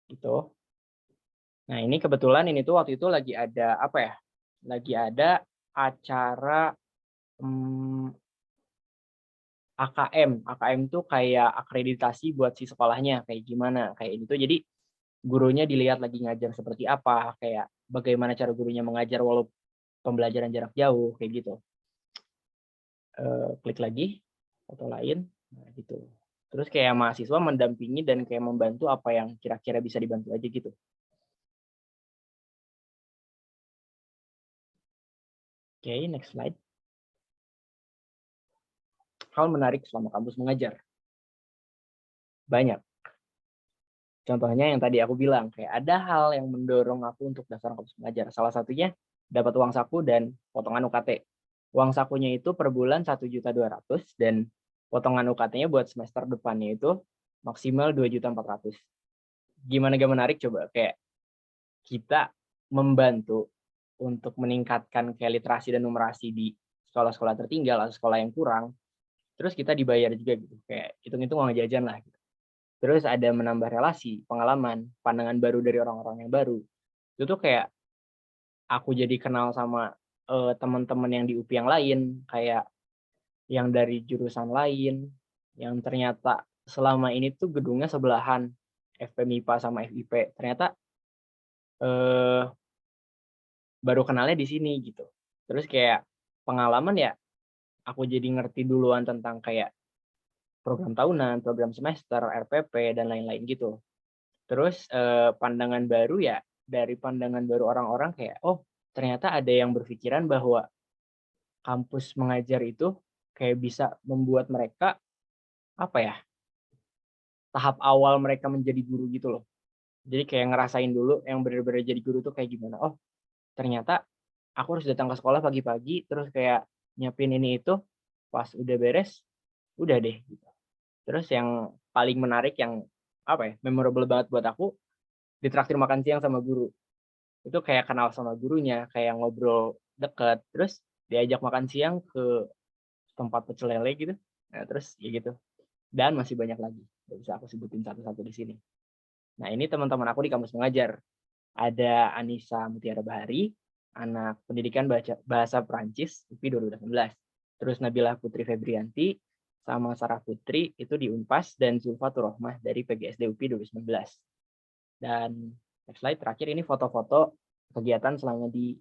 Gitu. Nah, ini kebetulan ini tuh waktu itu lagi ada apa ya? Lagi ada acara AKM. AKM tuh kayak akreditasi buat si sekolahnya kayak gimana, kayak ini tuh. Jadi gurunya dilihat lagi ngajar seperti apa, kayak bagaimana cara gurunya mengajar walau pembelajaran jarak jauh kayak gitu. Klik lagi foto lain, nah gitu. Terus kayak mahasiswa mendampingi dan kayak membantu apa yang kira-kira bisa dibantu aja gitu. Oke, next slide. Hal menarik selama kampus mengajar. Banyak. Contohnya yang tadi aku bilang, kayak ada hal yang mendorong aku untuk daftar kampus mengajar. Salah satunya dapat uang saku dan potongan UKT. Uang sakunya itu per bulan 1.200.000 dan potongan UKT-nya buat semester depannya itu maksimal 2.400.000. Gimana gak menarik coba? Kayak kita membantu untuk meningkatkan kayak literasi dan numerasi di sekolah-sekolah tertinggal atau sekolah yang kurang. Terus kita dibayar juga gitu. Kayak hitung-hitung uang jajan lah gitu. Terus ada menambah relasi, pengalaman, pandangan baru dari orang-orang yang baru. Itu tuh kayak aku jadi kenal sama teman-teman yang di UPI yang lain, kayak yang dari jurusan lain, yang ternyata selama ini tuh gedungnya sebelahan, FPMIPA sama FIP. Ternyata baru kenalnya di sini gitu. Terus kayak pengalaman ya, aku jadi ngerti duluan tentang kayak program tahunan, program semester, RPP, dan lain-lain gitu. Terus pandangan baru ya, dari pandangan baru orang-orang kayak, oh ternyata ada yang berpikiran bahwa kampus mengajar itu kayak bisa membuat mereka, apa ya, tahap awal mereka menjadi guru gitu loh. Jadi kayak ngerasain dulu yang benar-benar jadi guru tuh kayak gimana. Oh ternyata aku harus datang ke sekolah pagi-pagi, terus kayak nyiapin ini itu, pas udah beres, udah deh. Gitu. Terus yang paling menarik yang apa ya, memorable banget buat aku, ditraktir makan siang sama guru. Itu kayak kenal sama gurunya, kayak ngobrol deket, terus diajak makan siang ke tempat pecel lele gitu. Nah, terus ya gitu. Dan masih banyak lagi. Gak bisa aku sebutin satu-satu di sini. Nah, ini teman-teman aku di kampus mengajar. Ada Anissa Mutiara Bahari, anak pendidikan bahasa Perancis, UPI 2019. Terus Nabila Putri Febrianti, sama Sarah Putri, itu di Unpas, dan Zulfatur Rohmah dari PGSD UPI 2019. Dan next slide, terakhir ini foto-foto kegiatan selama di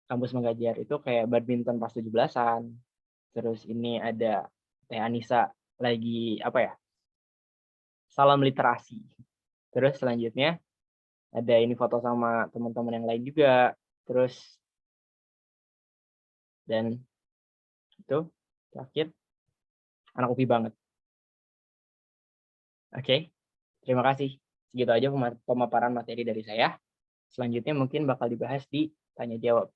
kampus mengajar. Itu kayak badminton pas 17-an. Terus ini ada Teh Anissa lagi, apa ya, salam literasi. Terus selanjutnya, Ada ini foto sama teman-teman yang lain juga. Terus dan itu terakhir anak UPI banget. Oke, terima kasih. Segitu aja pemaparan materi dari saya. Selanjutnya mungkin bakal dibahas di tanya jawab.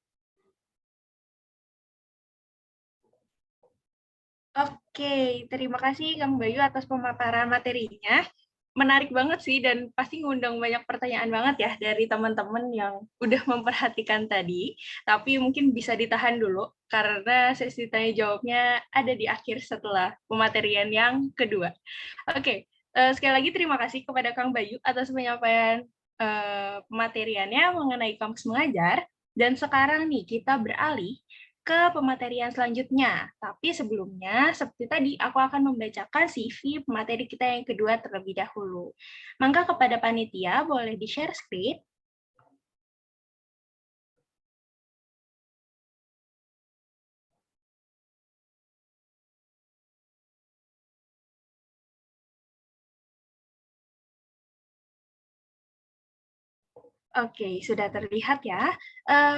Oke, terima kasih Kang Bayu atas pemaparan materinya. Menarik banget sih dan pasti ngundang banyak pertanyaan banget ya dari teman-teman yang udah memperhatikan tadi. Tapi mungkin bisa ditahan dulu karena sesi tanya jawabnya ada di akhir setelah pematerian yang kedua. Oke, sekali lagi terima kasih kepada Kang Bayu atas penyampaian pemateriannya mengenai kampus mengajar. Dan sekarang nih kita beralih ke pematerian selanjutnya. Tapi sebelumnya, seperti tadi, aku akan membacakan CV pemateri kita yang kedua terlebih dahulu. Maka kepada panitia, boleh di-share screen. Oke, sudah terlihat ya.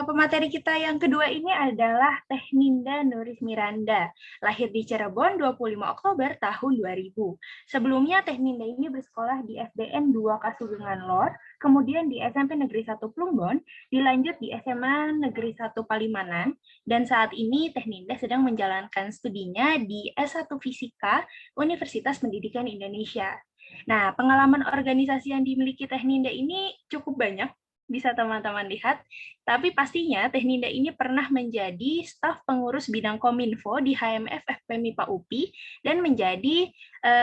Pemateri kita yang kedua ini adalah Techninda Nuris Miranda, lahir di Cirebon 25 Oktober tahun 2000. Sebelumnya Techninda ini bersekolah di SDN 2 Kasugengan Lor, kemudian di SMP Negeri 1 Plumbon, dilanjut di SMA Negeri 1 Palimanan, dan saat ini Techninda sedang menjalankan studinya di S1 Fisika Universitas Pendidikan Indonesia. Nah, pengalaman organisasi yang dimiliki Techninda ini cukup banyak, bisa teman-teman lihat, tapi pastinya Techninda ini pernah menjadi staf pengurus bidang Kominfo di HMF FPMIPA UPI dan menjadi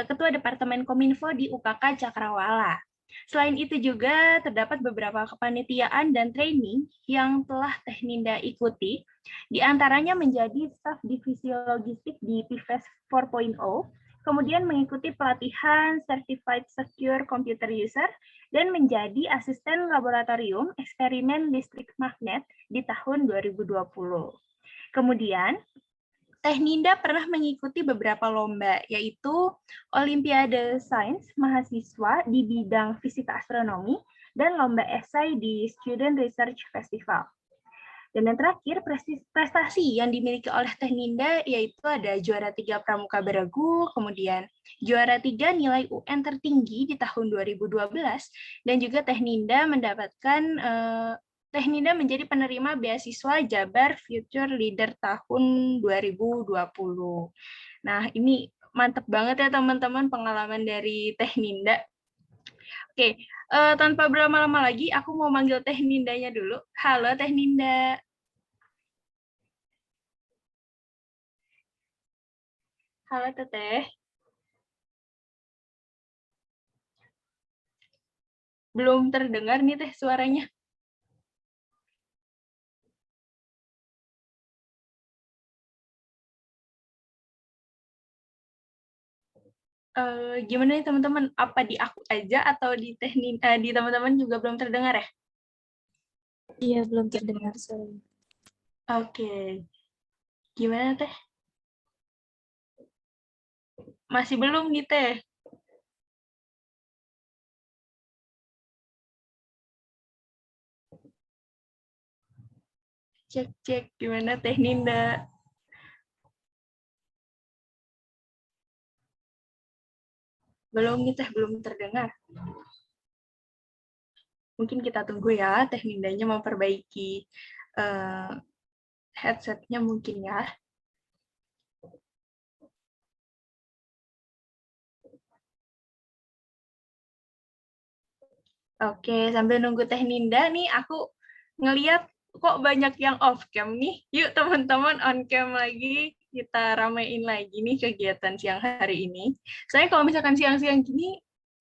Ketua Departemen Kominfo di UKK Cakrawala. Selain itu juga terdapat beberapa kepanitiaan dan training yang telah Techninda ikuti, di antaranya menjadi staf divisi logistik di PIVES 4.0, kemudian mengikuti pelatihan Certified Secure Computer User, dan menjadi asisten laboratorium eksperimen listrik magnet di tahun 2020. Kemudian, Techninda pernah mengikuti beberapa lomba, yaitu Olimpiade Sains Mahasiswa di bidang fisika astronomi, dan lomba esai di Student Research Festival. Dan yang terakhir, prestasi yang dimiliki oleh Techninda yaitu ada juara 3 Pramuka Beregu, kemudian juara 3 nilai UN tertinggi di tahun 2012, dan juga Techninda mendapatkan Techninda menjadi penerima beasiswa Jabar Future Leader tahun 2020. Nah, ini mantap banget ya teman-teman pengalaman dari Techninda. Oke, tanpa berlama-lama lagi, aku mau manggil Technindanya dulu. Halo Techninda. Halo Teteh. Belum terdengar nih Teh suaranya. Gimana nih teman-teman? Apa di aku aja atau di di teman-teman juga belum terdengar ya? Iya, belum terdengar suaranya. Oke. Gimana Teh? Masih belum nih Teh? Cek gimana Techninda? Belum nih Teh, belum terdengar. Mungkin kita tunggu ya Technindanya memperbaiki headsetnya mungkin ya. Oke, sambil nunggu Techninda nih aku ngeliat kok banyak yang off cam nih. Yuk teman-teman on cam lagi, kita ramein lagi nih kegiatan siang hari ini. Soalnya kalau misalkan siang-siang gini,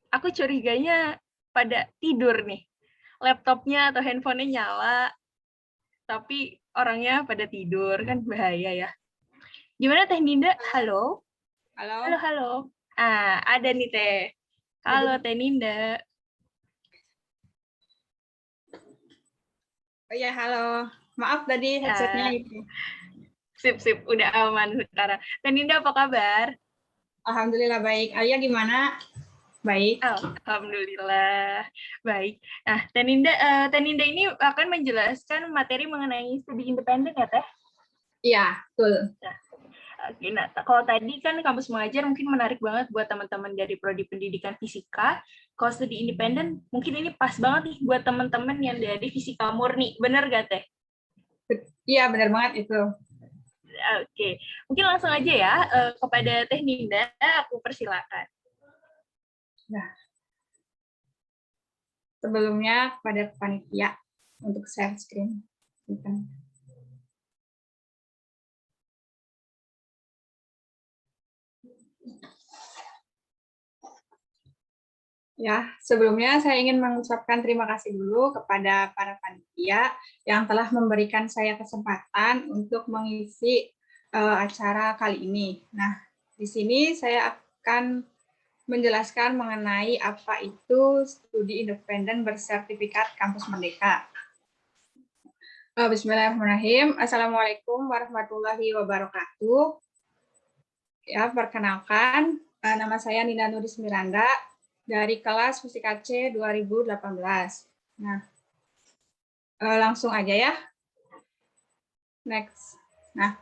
aku curiganya pada tidur nih. Laptopnya atau handphonenya nyala, tapi orangnya pada tidur, kan bahaya ya. Gimana Techninda? Halo? Halo. Halo, halo. Ada nih Teh. Halo Techninda. Oh ya, halo. Maaf tadi headsetnya itu. Sip, udah aman sekarang. Techninda apa kabar? Alhamdulillah baik. Alia gimana? Baik. Alhamdulillah. Baik. Nah, Teh Ninda ini akan menjelaskan materi mengenai studi independen ya, Teh? Iya, betul. Oke, nah, kalau tadi kan kampus mengajar mungkin menarik banget buat teman-teman dari prodi pendidikan fisika. Kalau studi independen, mungkin ini pas banget nih buat teman-teman yang dari fisika murni. Bener gak, Teh? Iya, benar banget itu. Oke, mungkin langsung aja ya kepada Teh Ninda, aku persilakan. Nah, sebelumnya kepada panitia untuk share screen. Ya, sebelumnya saya ingin mengucapkan terima kasih dulu kepada para panitia yang telah memberikan saya kesempatan untuk mengisi acara kali ini. Nah, di sini saya akan menjelaskan mengenai apa itu studi independen bersertifikat Kampus Merdeka. Bismillahirrahmanirrahim. Assalamualaikum warahmatullahi wabarakatuh. Ya, perkenalkan, nama saya Nina Nuris Miranda dari kelas Fisika C 2018. Nah, langsung aja ya. Next. Nah,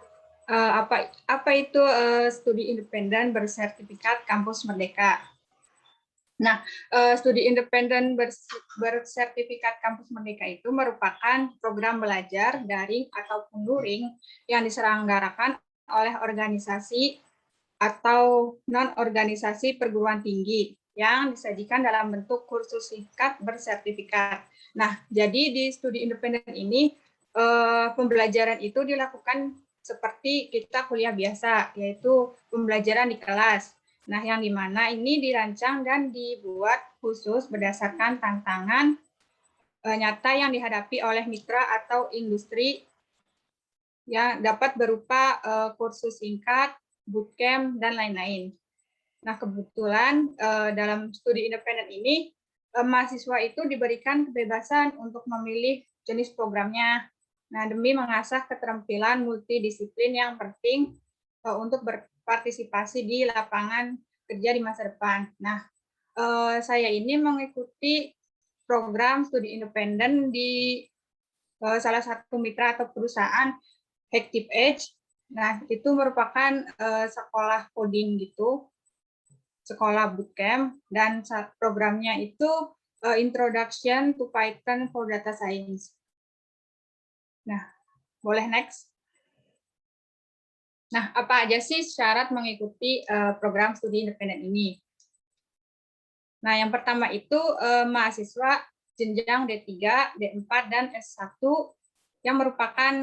apa itu studi independen bersertifikat Kampus Merdeka? Nah, studi independen bersertifikat Kampus Merdeka itu merupakan program belajar daring ataupun luring yang diselenggarakan oleh organisasi atau non-organisasi perguruan tinggi yang disajikan dalam bentuk kursus singkat bersertifikat. Nah, jadi di studi independen ini pembelajaran itu dilakukan seperti kita kuliah biasa, yaitu pembelajaran di kelas. Nah, yang dimana ini dirancang dan dibuat khusus berdasarkan tantangan nyata yang dihadapi oleh mitra atau industri yang dapat berupa kursus singkat, bootcamp, dan lain-lain. Nah, kebetulan dalam studi independen ini, mahasiswa itu diberikan kebebasan untuk memilih jenis programnya. Nah, demi mengasah keterampilan multidisiplin yang penting untuk berpartisipasi di lapangan kerja di masa depan. Nah, saya ini mengikuti program studi independen di salah satu mitra atau perusahaan Active Edge. Nah, itu merupakan sekolah coding gitu, sekolah bootcamp, dan programnya itu Introduction to Python for Data Science. Nah, boleh next. Nah, apa aja sih syarat mengikuti program studi independen ini? Nah, yang pertama itu mahasiswa jenjang D3, D4, dan S1 yang merupakan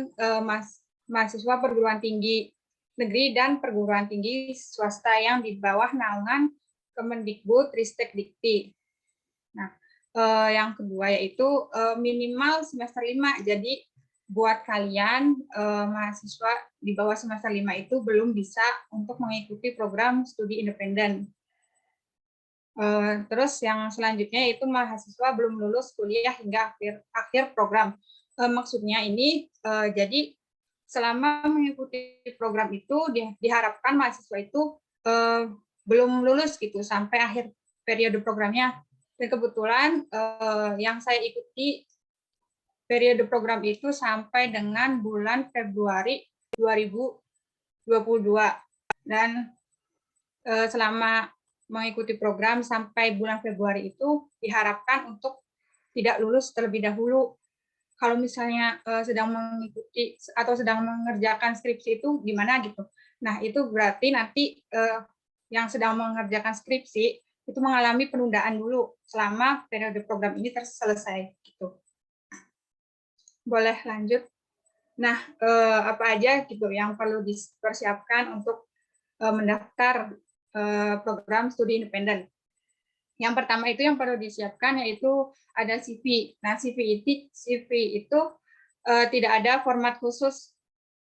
mahasiswa perguruan tinggi negeri dan perguruan tinggi swasta yang di bawah naungan Kemendikbud Ristek Dikti. Nah, yang kedua yaitu minimal semester 5. Jadi buat kalian mahasiswa di bawah semester 5 itu belum bisa untuk mengikuti program studi independen. Terus yang selanjutnya itu mahasiswa belum lulus kuliah hingga akhir program. Maksudnya ini jadi selama mengikuti program itu diharapkan mahasiswa itu belum lulus gitu sampai akhir periode programnya. Dan kebetulan yang saya ikuti periode program itu sampai dengan bulan Februari 2022. Dan selama mengikuti program sampai bulan Februari itu diharapkan untuk tidak lulus terlebih dahulu. Kalau misalnya sedang mengikuti atau sedang mengerjakan skripsi itu gimana gitu. Nah, itu berarti nanti yang sedang mengerjakan skripsi itu mengalami penundaan dulu selama periode program ini selesai gitu. Boleh lanjut. Nah, apa aja gitu yang perlu dipersiapkan untuk mendaftar program studi independen. Yang pertama itu yang perlu disiapkan yaitu ada CV. Nah, CV itu tidak ada format khusus,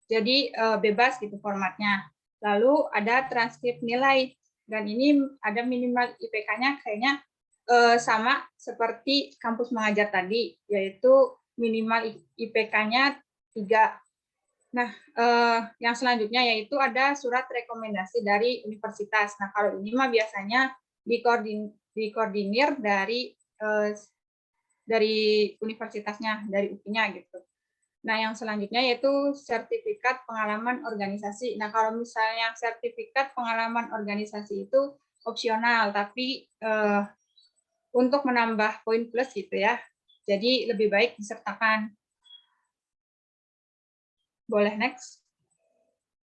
jadi bebas gitu formatnya. Lalu ada transkrip nilai, dan ini ada minimal IPK-nya kayaknya sama seperti kampus mengajar tadi, yaitu minimal IPK- ya 3. Nah, yang selanjutnya yaitu ada surat rekomendasi dari universitas. Nah, kalau ini mah biasanya dikoordinir dari universitasnya, dari UPI-nya gitu. Nah, yang selanjutnya yaitu sertifikat pengalaman organisasi. Nah, kalau misalnya sertifikat pengalaman organisasi itu opsional, tapi untuk menambah poin plus gitu ya. Jadi lebih baik disertakan. Boleh next.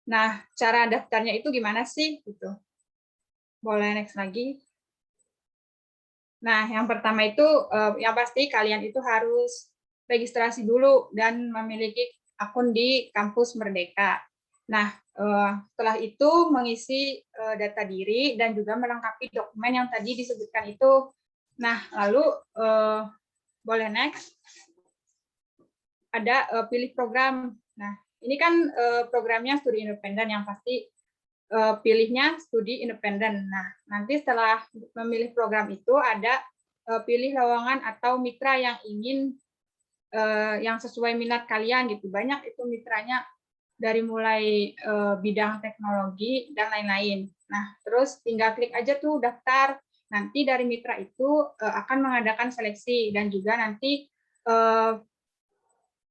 Nah, cara daftarnya itu gimana sih? Gitu. Boleh next lagi. Nah, yang pertama itu yang pasti kalian itu harus registrasi dulu dan memiliki akun di Kampus Merdeka. Nah, setelah itu mengisi data diri dan juga melengkapi dokumen yang tadi disebutkan itu. Nah, lalu boleh next. Ada pilih program. Nah, ini kan programnya studi independen, yang pasti pilihnya studi independen. Nah, nanti setelah memilih program itu ada pilih lowongan atau mitra yang ingin yang sesuai minat kalian gitu. Banyak itu mitranya, dari mulai bidang teknologi dan lain-lain. Nah, terus tinggal klik aja tuh daftar. Nanti dari mitra itu akan mengadakan seleksi, dan juga nanti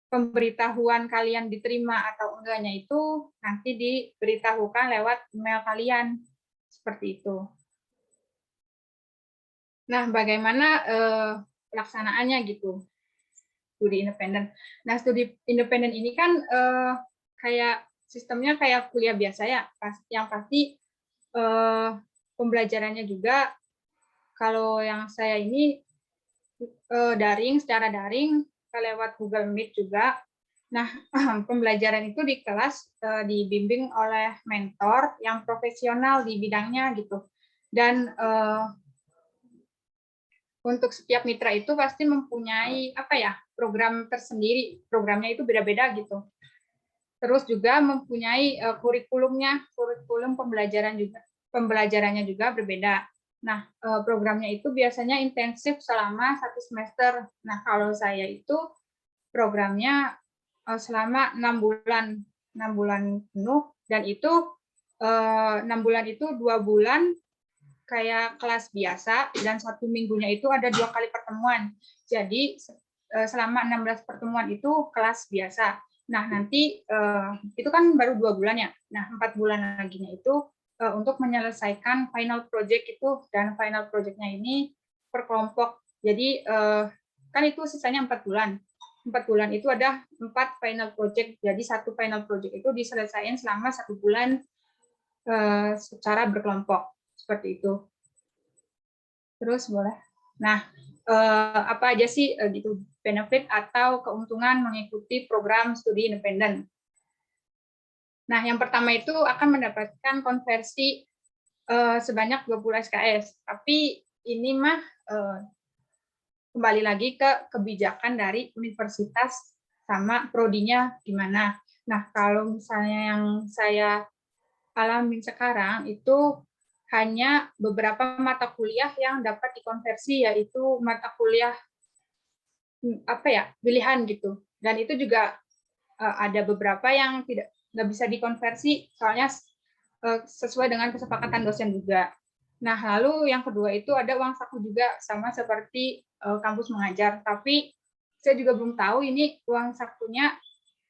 pemberitahuan kalian diterima atau enggaknya itu nanti diberitahukan lewat email kalian, seperti itu. Nah, bagaimana pelaksanaannya gitu, studi independen. Nah, studi independen ini kan kayak sistemnya kayak kuliah biasa ya, yang pasti pembelajarannya juga, kalau yang saya ini secara daring, lewat Google Meet juga. Nah, pembelajaran itu di kelas dibimbing oleh mentor yang profesional di bidangnya gitu. Dan untuk setiap mitra itu pasti mempunyai program tersendiri. Programnya itu beda-beda gitu. Terus juga mempunyai kurikulum pembelajarannya juga berbeda. Nah, programnya itu biasanya intensif selama 1 semester. Nah, kalau saya itu programnya selama 6 bulan penuh, dan itu 6 bulan itu 2 bulan kayak kelas biasa, dan 1 minggunya itu ada 2 kali pertemuan. Jadi selama 16 pertemuan itu kelas biasa. Nah, nanti itu kan baru 2 bulan ya. Nah, 4 bulan laginya itu untuk menyelesaikan final project itu, dan final project-nya ini per kelompok. Jadi kan itu sisanya 4 bulan. 4 bulan itu ada 4 final project. Jadi 1 final project itu diselesaikan selama 1 bulan secara berkelompok, seperti itu. Terus boleh. Nah, apa aja sih gitu benefit atau keuntungan mengikuti program studi independen? Nah, yang pertama itu akan mendapatkan konversi sebanyak 20 SKS. Tapi ini mah kembali lagi ke kebijakan dari universitas sama prodinya gimana. Nah, kalau misalnya yang saya alami sekarang itu hanya beberapa mata kuliah yang dapat dikonversi, yaitu mata kuliah pilihan gitu. Dan itu juga ada beberapa yang nggak bisa dikonversi, soalnya sesuai dengan kesepakatan dosen juga. Nah, lalu yang kedua itu ada uang saku juga, sama seperti kampus mengajar. Tapi saya juga belum tahu ini uang sakunya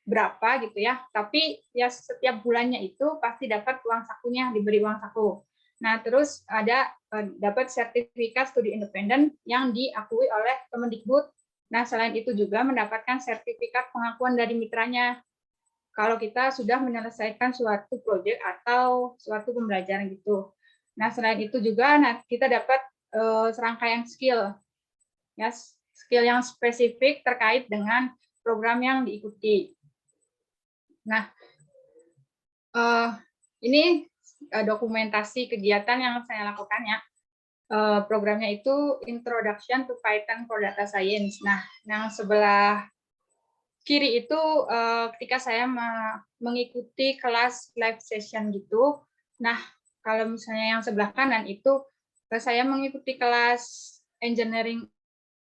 berapa gitu ya. Tapi ya setiap bulannya itu pasti dapat uang sakunya, diberi uang saku. Nah, terus ada dapat sertifikat studi independen yang diakui oleh Kemendikbud. Nah, selain itu juga mendapatkan sertifikat pengakuan dari mitranya kalau kita sudah menyelesaikan suatu proyek atau suatu pembelajaran gitu. Nah, selain itu juga kita dapat serangkaian skill, ya, skill yang spesifik terkait dengan program yang diikuti. Nah, ini dokumentasi kegiatan yang saya lakukan ya. Programnya itu Introduction to Python for Data Science. Nah, yang sebelah kiri itu ketika saya mengikuti kelas live session gitu. Nah, kalau misalnya yang sebelah kanan itu saya mengikuti kelas engineering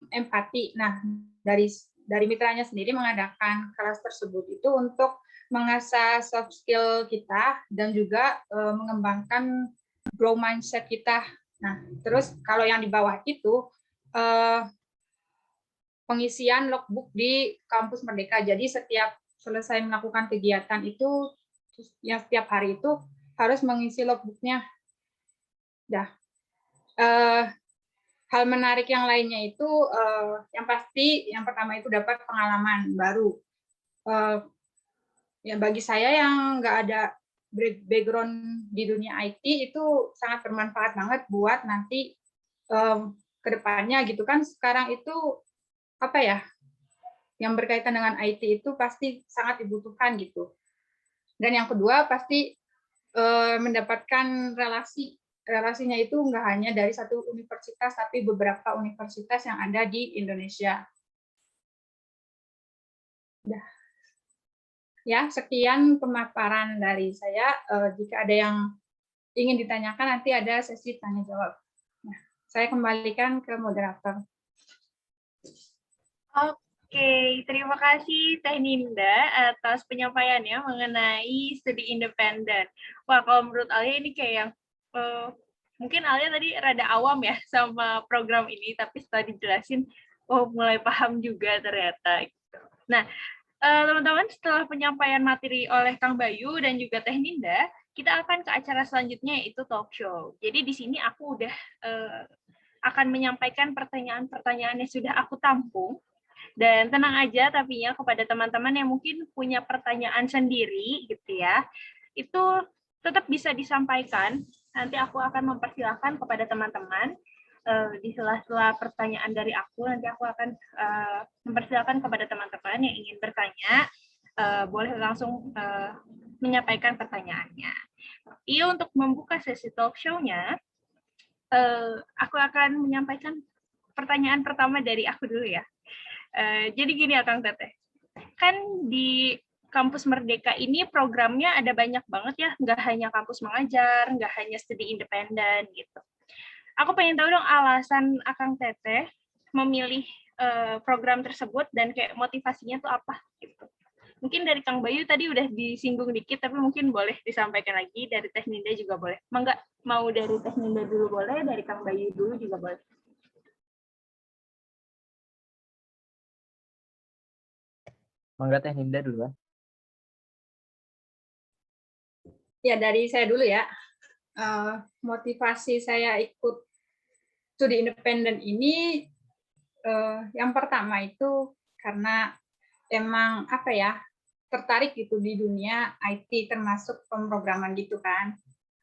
empati. Nah, dari mitranya sendiri mengadakan kelas tersebut itu untuk mengasah soft skill kita dan juga mengembangkan grow mindset kita Nah, terus kalau yang di bawah itu pengisian logbook di kampus Merdeka. Jadi setiap selesai melakukan kegiatan itu, yang setiap hari itu harus mengisi logbooknya. Dah. Hal menarik yang lainnya itu, yang pasti yang pertama itu dapat pengalaman baru. Ya bagi saya yang nggak ada background di dunia IT itu sangat bermanfaat banget buat nanti ke depannya gitu kan. Sekarang itu apa ya, yang berkaitan dengan IT itu pasti sangat dibutuhkan gitu. Dan yang kedua pasti mendapatkan relasinya itu nggak hanya dari satu universitas tapi beberapa universitas yang ada di Indonesia. Udah. Ya, sekian pemaparan dari saya. Jika ada yang ingin ditanyakan, nanti ada sesi tanya jawab. Nah, saya kembalikan ke moderator. Oke, terima kasih Teh Ninda atas penyampaiannya mengenai studi independen. Wah, kalau menurut Alia ini kayak yang mungkin Alia tadi rada awam ya sama program ini, tapi setelah dijelasin, oh mulai paham juga ternyata. Gitu. Nah, teman-teman, setelah penyampaian materi oleh Kang Bayu dan juga Teh Ninda, kita akan ke acara selanjutnya yaitu talk show. Jadi di sini aku udah akan menyampaikan pertanyaan-pertanyaan yang sudah aku tampung. Dan tenang aja tapinya kepada teman-teman yang mungkin punya pertanyaan sendiri gitu ya, itu tetap bisa disampaikan. Nanti aku akan mempersilahkan kepada teman-teman di sela-sela pertanyaan dari aku, nanti aku akan mempersilahkan kepada teman-teman yang ingin bertanya, boleh langsung menyampaikan pertanyaannya. Iya, untuk membuka sesi talk show-nya, aku akan menyampaikan pertanyaan pertama dari aku dulu ya. Jadi gini ya Kang Teteh, kan di Kampus Merdeka ini programnya ada banyak banget ya, nggak hanya kampus mengajar, nggak hanya studi independen gitu. Aku pengen tahu dong alasan Akang Teteh memilih program tersebut dan kayak motivasinya tuh apa gitu. Mungkin dari Kang Bayu tadi udah disinggung dikit, tapi mungkin boleh disampaikan lagi dari Teh Ninda juga boleh. Mangga, mau dari Teh Ninda dulu boleh, dari Kang Bayu dulu juga boleh. Mangga Teh Ninda dulu. Ya, dari saya dulu ya. Motivasi saya ikut studi independen ini, yang pertama itu karena emang apa ya, tertarik gitu di dunia IT termasuk pemrograman gitu kan.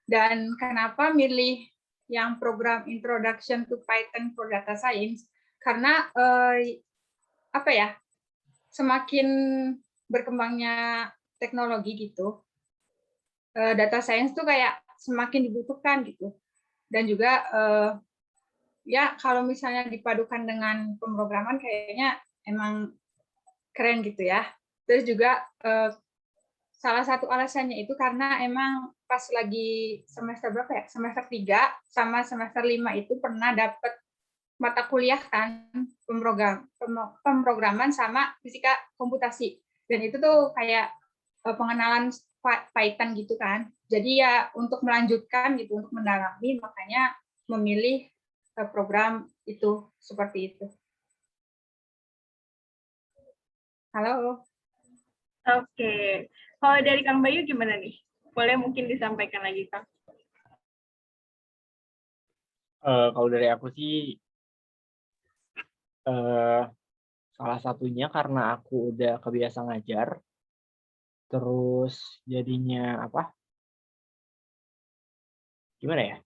Dan kenapa milih yang program Introduction to Python for Data Science? Karena apa ya, semakin berkembangnya teknologi gitu, data science tuh kayak semakin dibutuhkan gitu. Dan juga ya kalau misalnya dipadukan dengan pemrograman kayaknya emang keren gitu ya. Terus juga salah satu alasannya itu karena emang pas lagi semester berapa ya? Semester 3 sama semester 5 itu pernah dapat mata kuliah kan pemrograman sama fisika komputasi. Dan itu tuh kayak pengenalan Python gitu kan. Jadi ya untuk melanjutkan gitu, untuk mendalami, makanya memilih program itu seperti itu. Halo. Oke. Kalau dari Kang Bayu gimana nih? Boleh mungkin disampaikan lagi, Kang. Kalau dari aku sih, salah satunya karena aku udah kebiasa ngajar, terus jadinya apa? Gimana ya?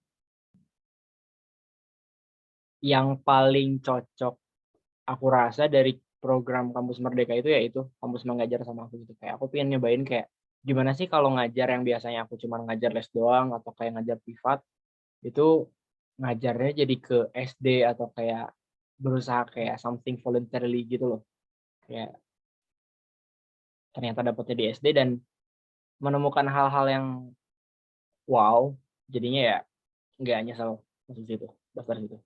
Yang paling cocok aku rasa dari program Kampus Merdeka itu yaitu kampus mengajar sama aku gitu. Kayak aku pengen nyobain kayak gimana sih kalau ngajar yang biasanya aku cuma ngajar les doang atau kayak ngajar privat, itu ngajarnya jadi ke SD atau kayak berusaha kayak something voluntarily gitu loh. Kayak ternyata dapetnya di SD dan menemukan hal-hal yang wow, jadinya ya nggak nyesel masuk situ, daftar situ.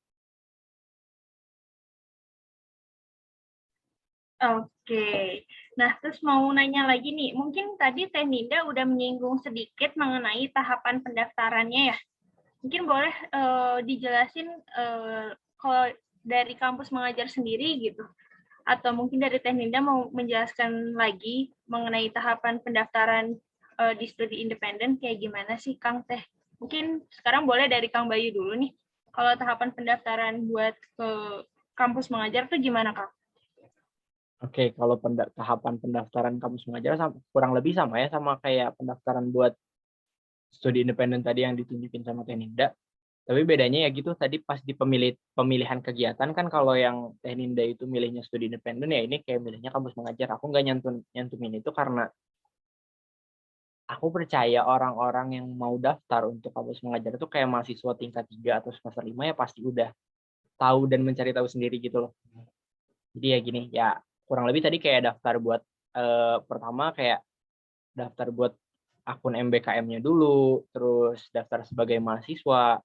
Oke. Nah, terus mau nanya lagi nih, mungkin tadi Teh Ninda udah menyinggung sedikit mengenai tahapan pendaftarannya ya. Mungkin boleh dijelasin kalau dari kampus mengajar sendiri gitu, atau mungkin dari Tekninda mau menjelaskan lagi mengenai tahapan pendaftaran di studi independen kayak gimana sih Kang Teh? Mungkin sekarang boleh dari Kang Bayu dulu nih. Kalau tahapan pendaftaran buat ke kampus mengajar tuh gimana Kang? Oke, kalau tahapan pendaftaran kampus mengajar kurang lebih sama ya, sama kayak pendaftaran buat studi independen tadi yang ditunjukin sama Tekninda. Tapi bedanya ya gitu, tadi pas di pemilihan kegiatan kan kalau yang Tekninda itu milihnya studi independen, ya ini kayak milihnya kampus mengajar. Aku nggak nyantumin itu karena aku percaya orang-orang yang mau daftar untuk kampus mengajar itu kayak mahasiswa tingkat 3 atau semester 5 ya pasti udah tahu dan mencari tahu sendiri gitu loh. Jadi ya gini, ya kurang lebih tadi kayak daftar buat pertama kayak daftar buat akun MBKM-nya dulu, terus daftar sebagai mahasiswa,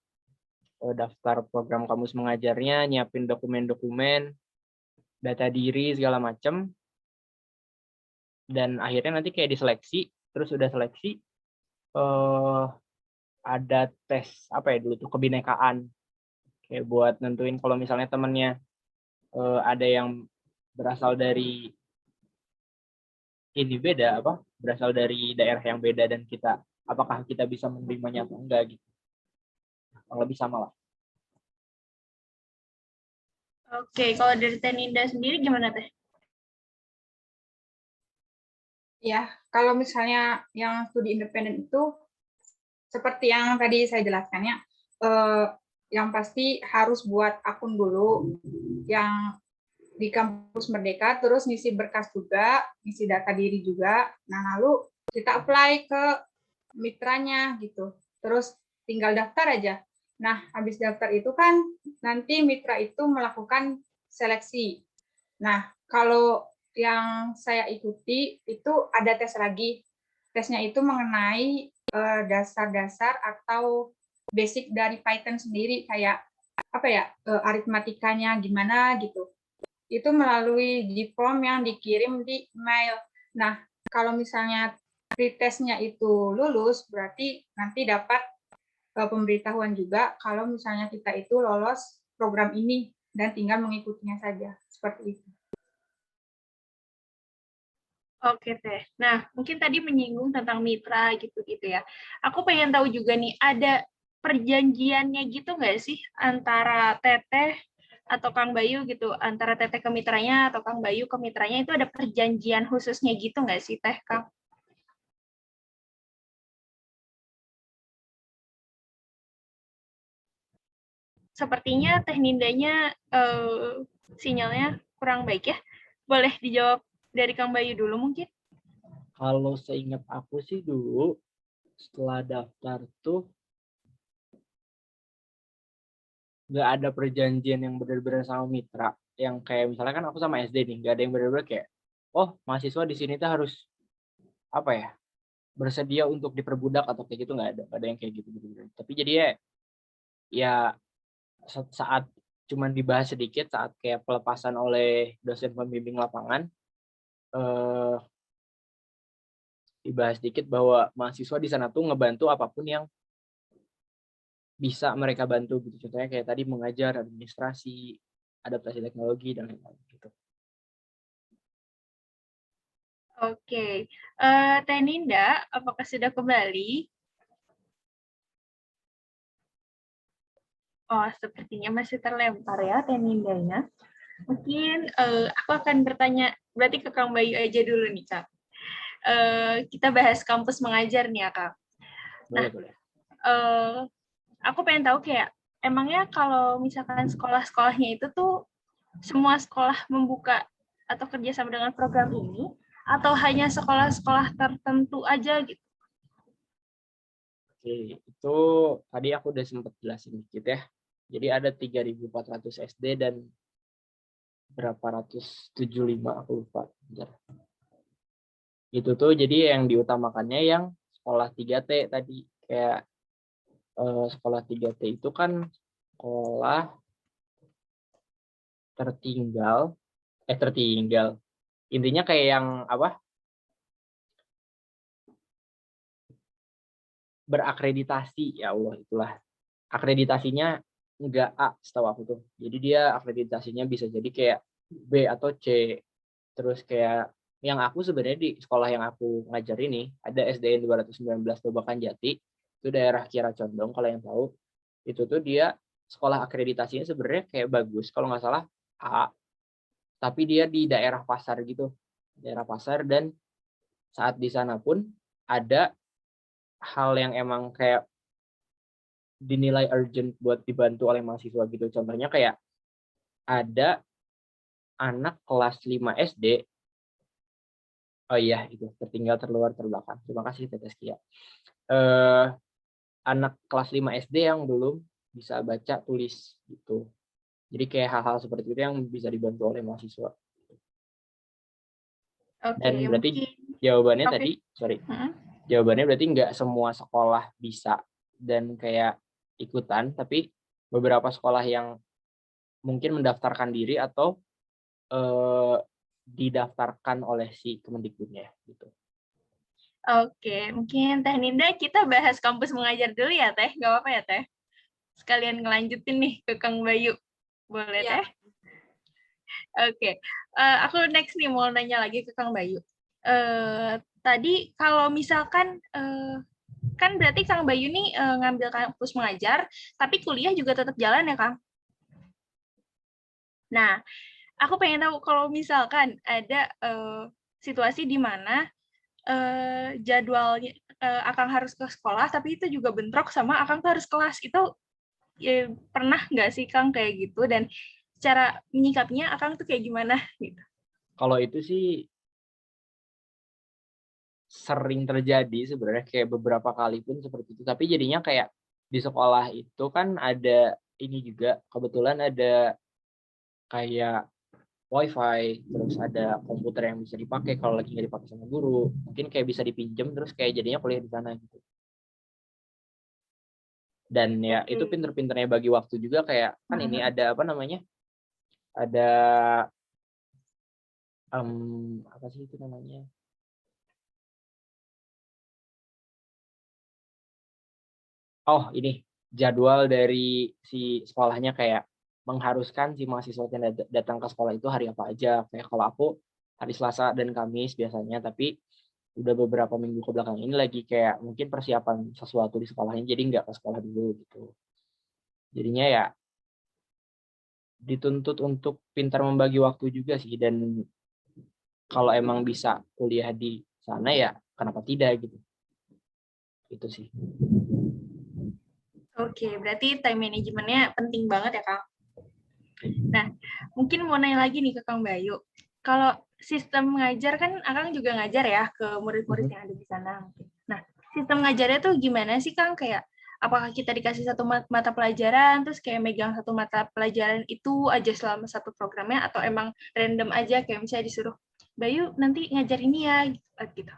daftar program kampus mengajarnya, nyiapin dokumen-dokumen, data diri segala macem, dan akhirnya nanti kayak diseleksi, terus udah seleksi ada tes apa ya dulu tuh kebinekaan, kayak buat nentuin kalau misalnya temennya ada yang berasal dari ini beda apa berasal dari daerah yang beda dan kita apakah kita bisa menerimanya atau enggak gitu, kurang lebih sama lah. Oke, kalau dari Tekninda sendiri gimana Teh? Ya, kalau misalnya yang studi independen itu seperti yang tadi saya jelaskannya, yang pasti harus buat akun dulu yang di kampus Merdeka, terus ngisi berkas juga, ngisi data diri juga. Nah, lalu kita apply ke mitranya gitu. Terus tinggal daftar aja. Nah, habis daftar itu kan nanti mitra itu melakukan seleksi. Nah, kalau yang saya ikuti itu ada tes lagi. Tesnya itu mengenai dasar-dasar atau basic dari Python sendiri, kayak apa ya, aritmatikanya gimana gitu. Itu melalui di form yang dikirim di email. Nah, kalau misalnya pretestnya itu lulus, berarti nanti dapat pemberitahuan juga kalau misalnya kita itu lolos program ini dan tinggal mengikutinya saja. Seperti itu. Oke Teh. Nah, mungkin tadi menyinggung tentang mitra gitu-gitu ya. Aku pengen tahu juga nih, ada perjanjiannya gitu nggak sih antara Teteh atau Kang Bayu gitu, antara Teteh ke mitranya atau Kang Bayu ke mitranya, itu ada perjanjian khususnya gitu nggak sih Teh, Kang? Sepertinya Teknindanya sinyalnya kurang baik ya. Boleh dijawab dari Kang Bayu dulu mungkin? Kalau seingat aku sih dulu setelah daftar tuh nggak ada perjanjian yang benar-benar sama mitra, yang kayak misalnya kan aku sama SD nih, nggak ada yang benar-benar kayak oh mahasiswa di sini tuh harus apa ya bersedia untuk diperbudak atau kayak gitu, nggak ada yang kayak gitu benar-benar. Tapi jadi ya saat cuman dibahas sedikit saat kayak pelepasan oleh dosen pembimbing lapangan, dibahas sedikit bahwa mahasiswa di sana tuh ngebantu apapun yang bisa mereka bantu gitu. Contohnya kayak tadi mengajar, administrasi, adaptasi teknologi dan lain-lain gitu. Oke. Teh Ninda, apakah sudah kembali? Oh, sepertinya masih terlempar ya Teh Nindanya. Mungkin aku akan bertanya, berarti ke Kang Bayu aja dulu nih, Kak. Kita bahas kampus mengajar nih ya, Kak. Nah, Boleh. aku pengen tahu kayak, emangnya kalau misalkan sekolah-sekolahnya itu tuh semua sekolah membuka atau kerjasama dengan program ini, atau hanya sekolah-sekolah tertentu aja gitu? Oke, itu tadi aku udah sempat jelasin dikit ya. Jadi ada 3.400 SD dan berapa ratus 75 aku lupa. Bentar. Itu tuh jadi yang diutamakannya yang sekolah 3T tadi. Kayak sekolah 3T itu kan sekolah tertinggal. Intinya kayak yang apa? Berakreditasi, ya Allah itulah. akreditasinya nggak A setahu aku tuh. Jadi dia akreditasinya bisa jadi kayak B atau C. Terus kayak yang aku sebenarnya di sekolah yang aku ngajar ini ada SDN 219 Babakan Jati, itu daerah Kiara Condong kalau yang tahu. Itu tuh dia sekolah akreditasinya sebenarnya kayak bagus kalau nggak salah A, tapi dia di daerah pasar gitu. Daerah pasar, dan saat di sana pun ada hal yang emang kayak dinilai urgent buat dibantu oleh mahasiswa gitu. Contohnya kayak ada anak kelas 5 SD. Oh iya, itu tertinggal terluar terbelakang. Terima kasih Tetes Kia. Anak kelas 5 SD yang belum bisa baca tulis gitu. Jadi kayak hal-hal seperti itu yang bisa dibantu oleh mahasiswa. Dan berarti jawabannya tadi, jawabannya berarti nggak semua sekolah bisa dan kayak ikutan, tapi beberapa sekolah yang mungkin mendaftarkan diri atau didaftarkan oleh si Kemendikbudnya gitu. Oke, mungkin Teh Ninda kita bahas kampus mengajar dulu ya Teh, nggak apa-apa ya Teh? Sekalian ngelanjutin nih ke Kang Bayu, boleh Ya. Teh? Oke, aku next nih mau nanya lagi ke Kang Bayu. Tadi kalau misalkan kan berarti Kang Bayu nih ngambil kampus mengajar, tapi kuliah juga tetap jalan ya Kang? Nah, aku pengen tahu kalau misalkan ada situasi di mana jadwalnya Akang harus ke sekolah, tapi itu juga bentrok sama Akang tuh harus kelas. Itu ya, pernah nggak sih Kang kayak gitu? Dan cara menyikapinya Akang tuh kayak gimana? Gitu. Kalau itu sih sering terjadi sebenarnya, kayak beberapa kali pun seperti itu. Tapi jadinya kayak di sekolah itu kan ada ini juga, kebetulan ada kayak wifi, terus ada komputer yang bisa dipakai kalau lagi nggak dipakai sama guru. Mungkin kayak bisa dipinjam, terus kayak jadinya kuliah di sana gitu. Dan ya itu pinter-pinternya bagi waktu juga, kayak kan ini ada apa namanya, ada apa sih itu namanya, oh ini jadwal dari si sekolahnya kayak mengharuskan si mahasiswa yang datang ke sekolah itu hari apa aja. Kayak kalau aku hari Selasa dan Kamis biasanya, tapi udah beberapa minggu ke belakang ini lagi kayak mungkin persiapan sesuatu di sekolahnya, jadi nggak ke sekolah dulu gitu. Jadinya ya dituntut untuk pintar membagi waktu juga sih, dan kalau emang bisa kuliah di sana ya kenapa tidak gitu. Itu sih. Oke, berarti time manajemennya penting banget ya Kang. Nah, mungkin mau nanya lagi nih ke Kang Bayu. Kalau sistem ngajar kan Akang juga ngajar ya ke murid-murid yang ada di sana. Nah, sistem ngajarnya tuh gimana sih Kang? Kayak apakah kita dikasih satu mata pelajaran, terus kayak megang satu mata pelajaran itu aja selama satu programnya, atau emang random aja kayak misalnya disuruh, Bayu nanti ngajar ini ya, gitu.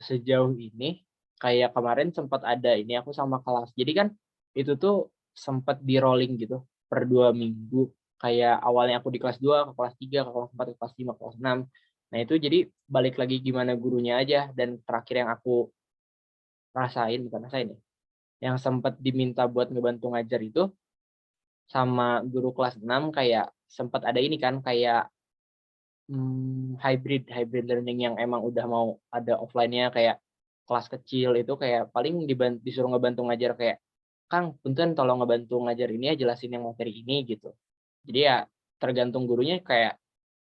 Sejauh ini kayak kemarin sempat ada ini aku sama kelas. Jadi kan itu tuh sempat di rolling gitu per 2 minggu. Kayak awalnya aku di kelas 2, ke kelas 3, ke kelas 4, ke kelas 5, ke kelas 6. Nah itu jadi balik lagi gimana gurunya aja. Dan terakhir yang aku rasain, bukan rasain ya, yang sempat diminta buat ngebantu ngajar itu sama guru kelas 6 kayak sempat ada ini kan kayak hybrid learning yang emang udah mau ada offline-nya, kayak kelas kecil itu kayak paling disuruh ngebantu ngajar kayak, Kang, punten tolong ngebantu ngajar ini ya, jelasin yang materi ini gitu. Jadi ya tergantung gurunya, kayak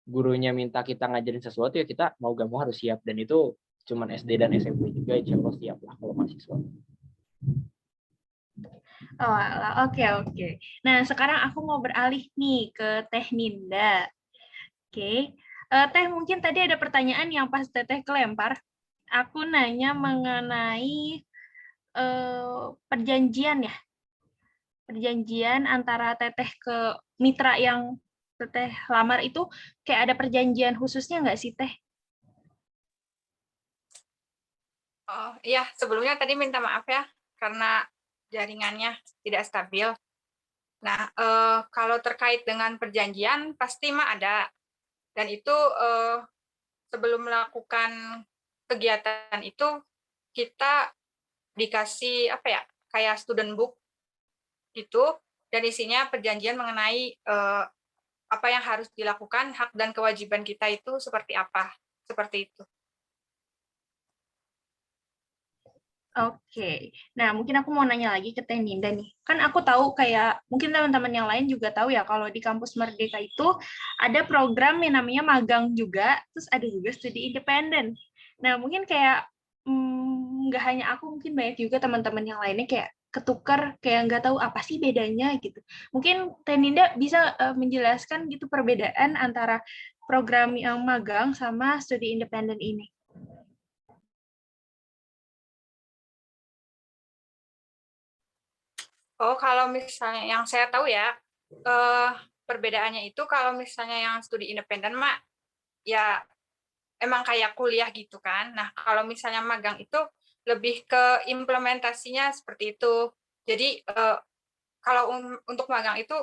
gurunya minta kita ngajarin sesuatu ya kita mau gak mau harus siap, dan itu cuman SD dan SMP juga insya Allah siap lah kalau mahasiswa. Oh, oke. Nah, sekarang aku mau beralih nih ke Teh Ninda. Oke. Teh, mungkin tadi ada pertanyaan yang pas Teteh kelempar. Aku nanya mengenai perjanjian ya. Perjanjian antara Teteh ke mitra yang Teteh lamar itu kayak ada perjanjian khususnya nggak sih, Teh? Oh iya, sebelumnya tadi minta maaf ya karena jaringannya tidak stabil. Nah, kalau terkait dengan perjanjian pasti mah ada, dan itu sebelum melakukan kegiatan itu kita dikasih apa ya, kayak student book gitu, dan isinya perjanjian mengenai apa yang harus dilakukan, hak dan kewajiban kita itu seperti apa, seperti itu. Oke, nah mungkin aku mau nanya lagi ke Teh Ninda nih. Kan aku tahu kayak, mungkin teman-teman yang lain juga tahu ya, kalau di Kampus Merdeka itu ada program yang namanya magang juga, terus ada juga studi independen. Nah mungkin kayak, nggak hanya aku, mungkin banyak juga teman-teman yang lainnya kayak ketukar, kayak nggak tahu apa sih bedanya gitu. Mungkin Teh Ninda bisa menjelaskan gitu perbedaan antara program yang magang sama studi independen ini. Oh, kalau misalnya yang saya tahu ya, perbedaannya itu kalau misalnya yang studi independen, Mak, ya emang kayak kuliah gitu kan. Nah, kalau misalnya magang itu lebih ke implementasinya seperti itu. Jadi, kalau untuk magang itu,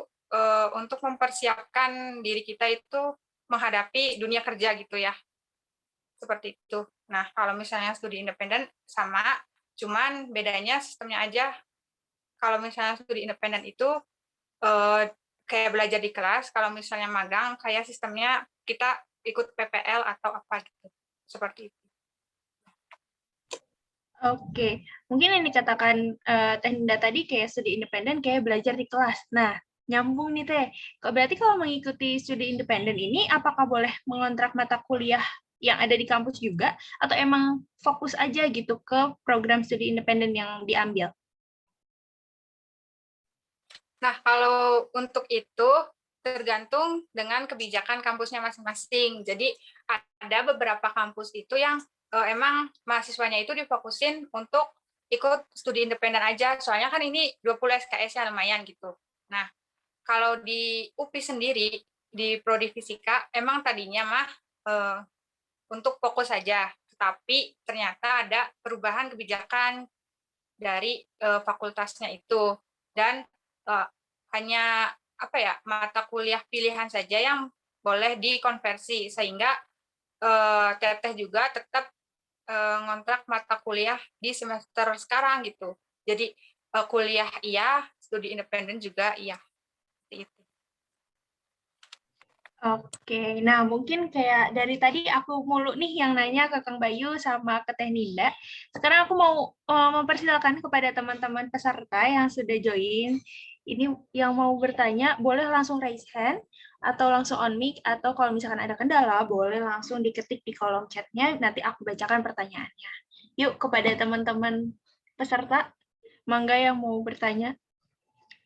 untuk mempersiapkan diri kita itu menghadapi dunia kerja gitu ya, seperti itu. Nah, kalau misalnya studi independen sama, cuman bedanya sistemnya aja. Kalau misalnya studi independen itu kayak belajar di kelas, kalau misalnya magang kayak sistemnya kita ikut PPL atau apa gitu, seperti itu. Oke, mungkin yang dikatakan Teh Ninda tadi kayak studi independen kayak belajar di kelas. Nah, nyambung nih Teh. Berarti kalau mengikuti studi independen ini, apakah boleh mengontrak mata kuliah yang ada di kampus juga, atau emang fokus aja gitu ke program studi independen yang diambil? Nah, kalau untuk itu tergantung dengan kebijakan kampusnya masing-masing. Jadi ada beberapa kampus itu yang emang mahasiswanya itu difokusin untuk ikut studi independen aja, soalnya kan ini 20 SKS-nya lumayan gitu. Nah, kalau di UPI sendiri, di Prodi Fisika, emang tadinya mah untuk fokus saja, tetapi ternyata ada perubahan kebijakan dari fakultasnya itu, dan hanya apa ya, mata kuliah pilihan saja yang boleh dikonversi, sehingga Teteh juga tetap ngontrak mata kuliah di semester sekarang gitu. Jadi kuliah iya, studi independen juga iya. Seperti itu. Oke, nah mungkin kayak dari tadi aku mulu nih yang nanya ke Kang Bayu sama ke Teh Ninda. Sekarang aku mau mempersilakan kepada teman-teman peserta yang sudah join. Ini yang mau bertanya, boleh langsung raise hand, atau langsung on mic, atau kalau misalkan ada kendala, boleh langsung diketik di kolom chatnya, nanti aku bacakan pertanyaannya. Yuk, kepada teman-teman peserta, mangga yang mau bertanya.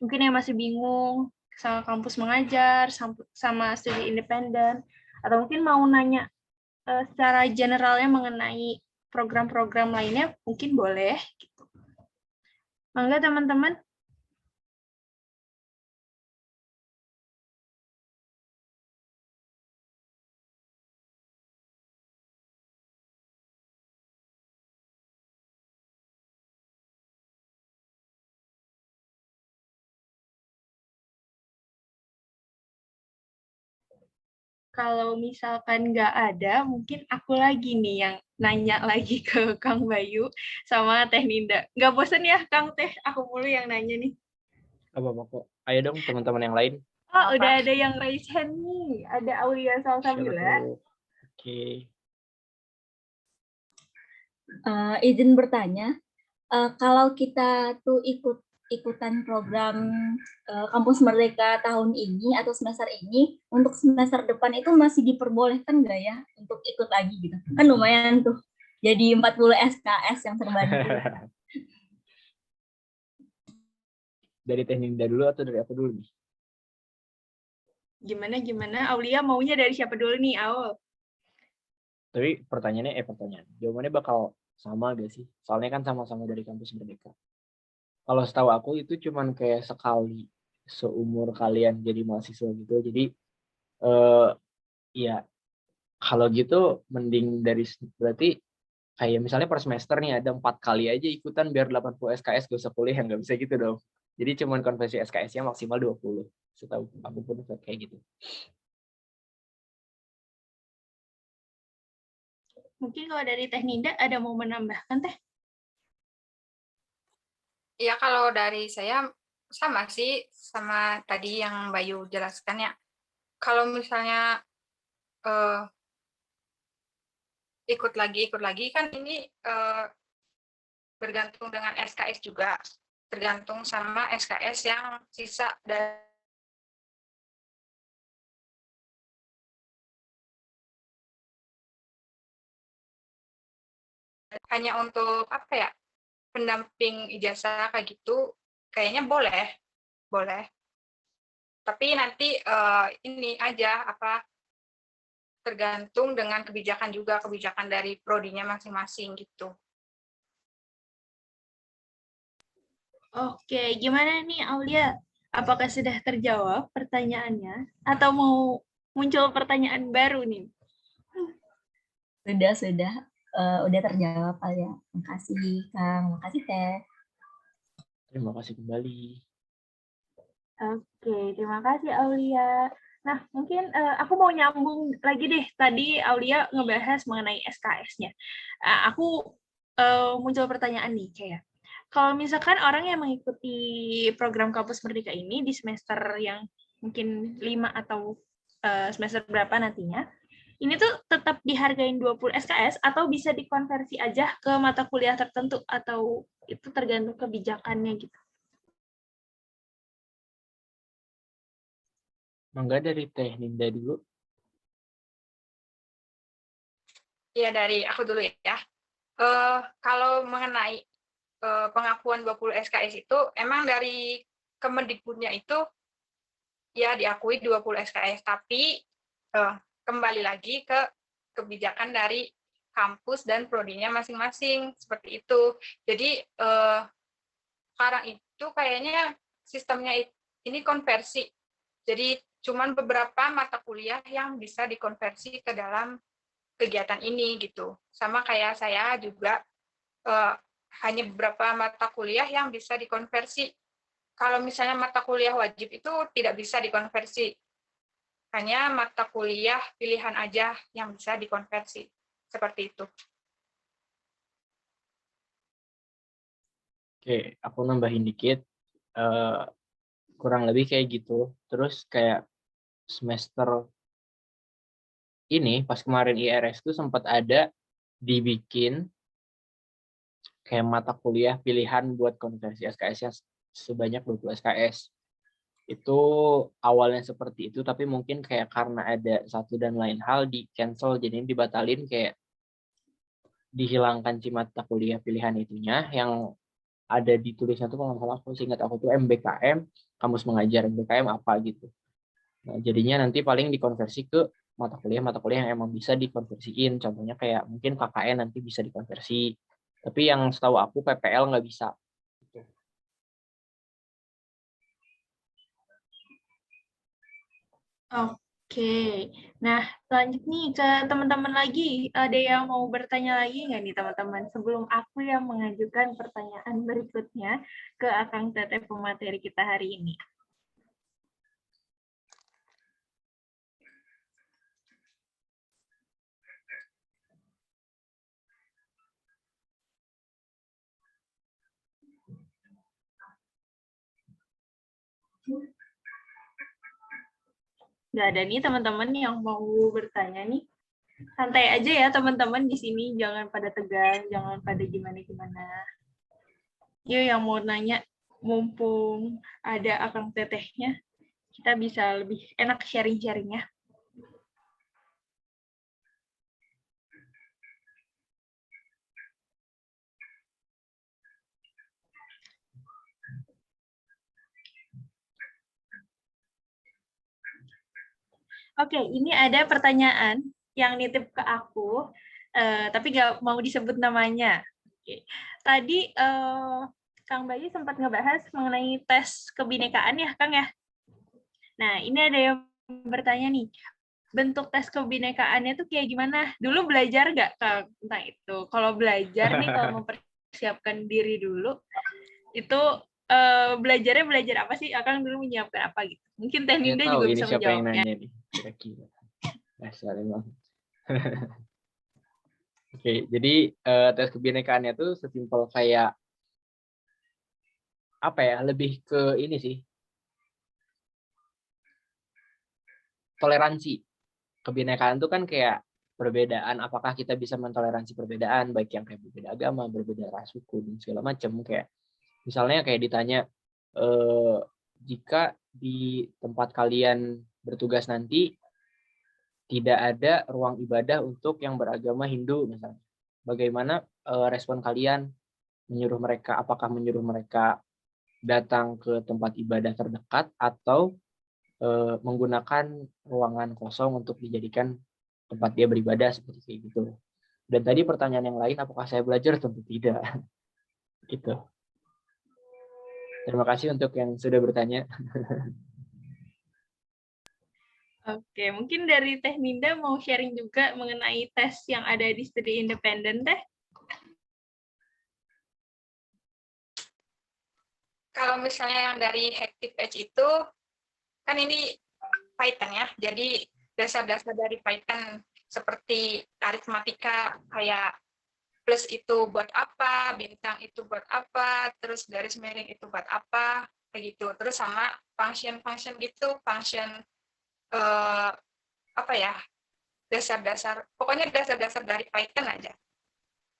Mungkin yang masih bingung sama kampus mengajar, sama studi independen, atau mungkin mau nanya secara generalnya mengenai program-program lainnya, mungkin boleh. Gitu. Mangga teman-teman. Kalau misalkan nggak ada, mungkin aku lagi nih yang nanya lagi ke Kang Bayu sama Teh Ninda. Nggak bosan ya, Kang Teh? Aku mulu yang nanya nih. Apa-apa kok. Ayo dong teman-teman yang lain. Oh, udah ada yang raise hand nih. Ada Aulia Salsabila. Oke. Izin bertanya, kalau kita tuh ikutan program Kampus Merdeka tahun ini atau semester ini, untuk semester depan itu masih diperbolehkan nggak ya untuk ikut lagi gitu? Kan lumayan tuh, jadi 40 SKS yang terbantu. Dari Teh Ninda dulu atau dari aku dulu nih? Gimana? Aulia maunya dari siapa dulu nih, Aul? Tapi pertanyaannya, jawabannya bakal sama gak sih? Soalnya kan sama-sama dari Kampus Merdeka. Kalau setahu aku itu cuman kayak sekali seumur kalian jadi mahasiswa gitu. Jadi ya kalau gitu mending dari berarti kayak misalnya per semester nih ada 4 kali aja ikutan biar 80 SKS gak usah kuliah, nggak bisa gitu dong. Jadi cuman konversi SKS-nya maksimal 20. Setahu aku pun kayak gitu. Mungkin kalau dari Teh Ninda ada mau menambahkan, Teh? Ya, kalau dari saya sama sih, sama tadi yang Bayu jelaskan ya. Kalau misalnya ikut lagi kan ini bergantung dengan SKS juga, tergantung sama SKS yang sisa dan hanya untuk apa ya, pendamping ijazah kayak gitu, kayaknya boleh. Tapi nanti ini aja apa, tergantung dengan kebijakan dari prodinya masing-masing gitu. Oke, gimana nih Aulia? Apakah sudah terjawab pertanyaannya? Atau mau muncul pertanyaan baru nih? Sudah. Udah terjawab ya. Makasih Kang, makasih Teh. Terima kasih kembali. Oke, terima kasih Aulia. Nah, mungkin aku mau nyambung lagi deh. Tadi Aulia ngebahas mengenai SKS-nya. Aku muncul pertanyaan nih, kayak kalau misalkan orang yang mengikuti program Kampus Merdeka ini di semester yang mungkin 5 atau semester berapa nantinya, ini tuh tetap dihargain 20 SKS atau bisa dikonversi aja ke mata kuliah tertentu atau itu tergantung kebijakannya gitu. Mangga dari Teh Ninda dulu. Ya, dari aku dulu ya. Kalau mengenai pengakuan 20 SKS itu, emang dari Kemendikbudnya itu ya diakui 20 SKS, tapi kembali lagi ke kebijakan dari kampus dan prodinya masing-masing, seperti itu. Jadi sekarang itu kayaknya sistemnya ini konversi. Jadi cuman beberapa mata kuliah yang bisa dikonversi ke dalam kegiatan ini gitu. Sama kayak saya juga hanya beberapa mata kuliah yang bisa dikonversi. Kalau misalnya mata kuliah wajib itu tidak bisa dikonversi. Hanya mata kuliah pilihan aja yang bisa dikonversi. Seperti itu. Oke, aku nambahin dikit. Kurang lebih kayak gitu. Terus kayak semester ini, pas kemarin IRS itu sempat ada dibikin kayak mata kuliah pilihan buat konversi SKS-nya sebanyak 20 SKS. Itu awalnya seperti itu, tapi mungkin kayak karena ada satu dan lain hal di cancel, jadi dibatalin, kayak dihilangkan si mata kuliah pilihan itunya. Yang ada di tulisnya tuh kalau nggak salah, aku ingat aku tuh MBKM, kamus mengajar MBKM apa gitu. Nah, jadinya nanti paling dikonversi ke mata kuliah yang emang bisa dikonversiin. Contohnya kayak mungkin KKN nanti bisa dikonversi. Tapi yang setahu aku PPL nggak bisa. Oke, nah lanjut nih ke teman-teman lagi. Ada yang mau bertanya lagi nggak nih teman-teman? Sebelum aku yang mengajukan pertanyaan berikutnya ke Akang Teteh pemateri kita hari ini. Nggak ada nih teman-teman yang mau bertanya nih. Santai aja ya teman-teman di sini, jangan pada tegang, jangan pada gimana-gimana. Yuk yang mau nanya, mumpung ada Akang Tetehnya, kita bisa lebih enak sharing-sharingnya. Oke, ini ada pertanyaan yang nitip ke aku, tapi nggak mau disebut namanya. Oke. Tadi Kang Bayu sempat ngebahas mengenai tes kebinekaan ya, Kang ya? Nah, ini ada yang bertanya nih, bentuk tes kebinekaannya tuh kayak gimana? Dulu belajar nggak, Kang, tentang itu? Kalau belajar nih, kalau mempersiapkan diri dulu, itu belajarnya belajar apa sih? Akang dulu menyiapkan apa gitu? Mungkin Teh Ninda juga bisa Siapa yang menjawabnya. nanya nih? Kira-kira. Dasar emang. Oke, jadi tes kebinekaannya tuh sesimpel kayak apa ya, lebih ke ini sih, toleransi. Kebinekaan itu kan kayak perbedaan, apakah kita bisa mentoleransi perbedaan, baik yang kayak berbeda agama, berbeda ras, suku, dan segala macam. Kayak misalnya kayak ditanya, jika di tempat kalian bertugas nanti tidak ada ruang ibadah untuk yang beragama Hindu misalnya, bagaimana respon kalian? Menyuruh mereka, apakah menyuruh mereka datang ke tempat ibadah terdekat atau menggunakan ruangan kosong untuk dijadikan tempat dia beribadah seperti kayak gitu. Dan tadi pertanyaan yang lain, apakah saya belajar? Tentu tidak. Gitu. Terima kasih untuk yang sudah bertanya. Oke, mungkin dari Teh Ninda mau sharing juga mengenai tes yang ada di studi independen, Teh. Kalau misalnya yang dari Hectic Edge itu, kan ini Python ya, jadi dasar-dasar dari Python seperti aritmatika, kayak plus itu buat apa, bintang itu buat apa, terus garis miring itu buat apa, kayak gitu. Terus sama function-function gitu, function apa ya, dasar-dasar, pokoknya dasar-dasar dari Python aja.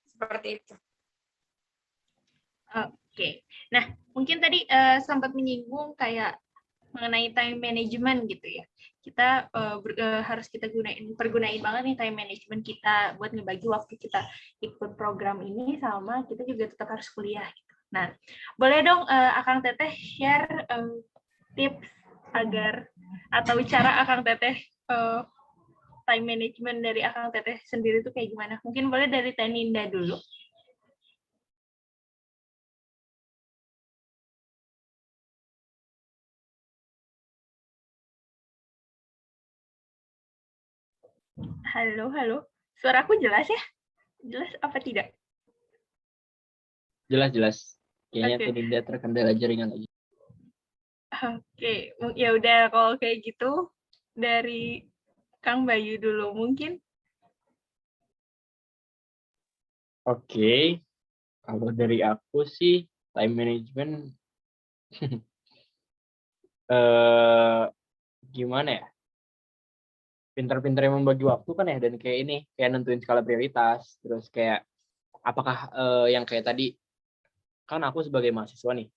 Seperti itu. Oke, nah mungkin tadi sempat menyinggung kayak mengenai time management gitu ya. Kita harus kita pergunain banget nih time management kita buat ngebagi waktu kita ikut program ini sama kita juga tetap harus kuliah. Gitu. Nah, boleh dong Akang Teteh share tips agar atau cara Akang Teteh time management dari Akang Teteh sendiri itu kayak gimana? Mungkin boleh dari Teh Ninda dulu. Halo, halo. Suaraku jelas ya? Jelas apa tidak? Jelas. Kayaknya Oke. Ninda terkendala jaringan lagi. Oke, ya udah kalau kayak gitu dari Kang Bayu dulu mungkin. Oke. Kalau dari aku sih time management gimana ya? Pintar-pintar yang membagi waktu kan ya, dan kayak ini, kayak nentuin skala prioritas, terus kayak apakah yang kayak tadi, kan aku sebagai mahasiswa nih,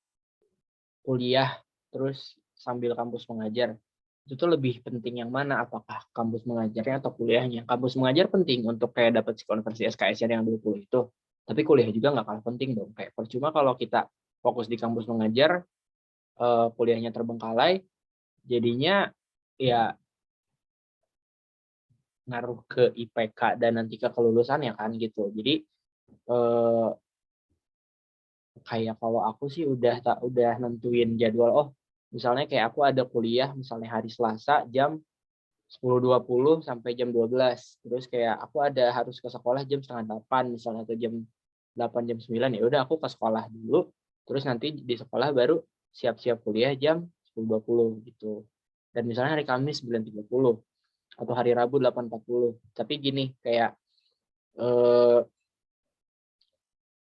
kuliah terus sambil kampus mengajar, itu tuh lebih penting yang mana, apakah kampus mengajarnya atau kuliahnya? Kampus mengajar penting untuk kayak dapat konversi SKS-nya yang 20 itu, tapi kuliah juga nggak kalah penting dong, kayak percuma kalau kita fokus di kampus mengajar, kuliahnya terbengkalai, jadinya ya ngaruh ke IPK dan nanti ke kelulusan ya kan gitu. Jadi kayak kalau aku sih udah nentuin jadwal, oh misalnya kayak aku ada kuliah misalnya hari Selasa jam 10.20 sampai jam 12. Terus kayak aku ada harus ke sekolah jam 7:30 misalnya, atau jam 8 jam 9, ya udah aku ke sekolah dulu. Terus nanti di sekolah baru siap-siap kuliah jam 10.20 gitu. Dan misalnya hari Kamis 9.30 atau hari Rabu 8.40. Tapi gini, kayak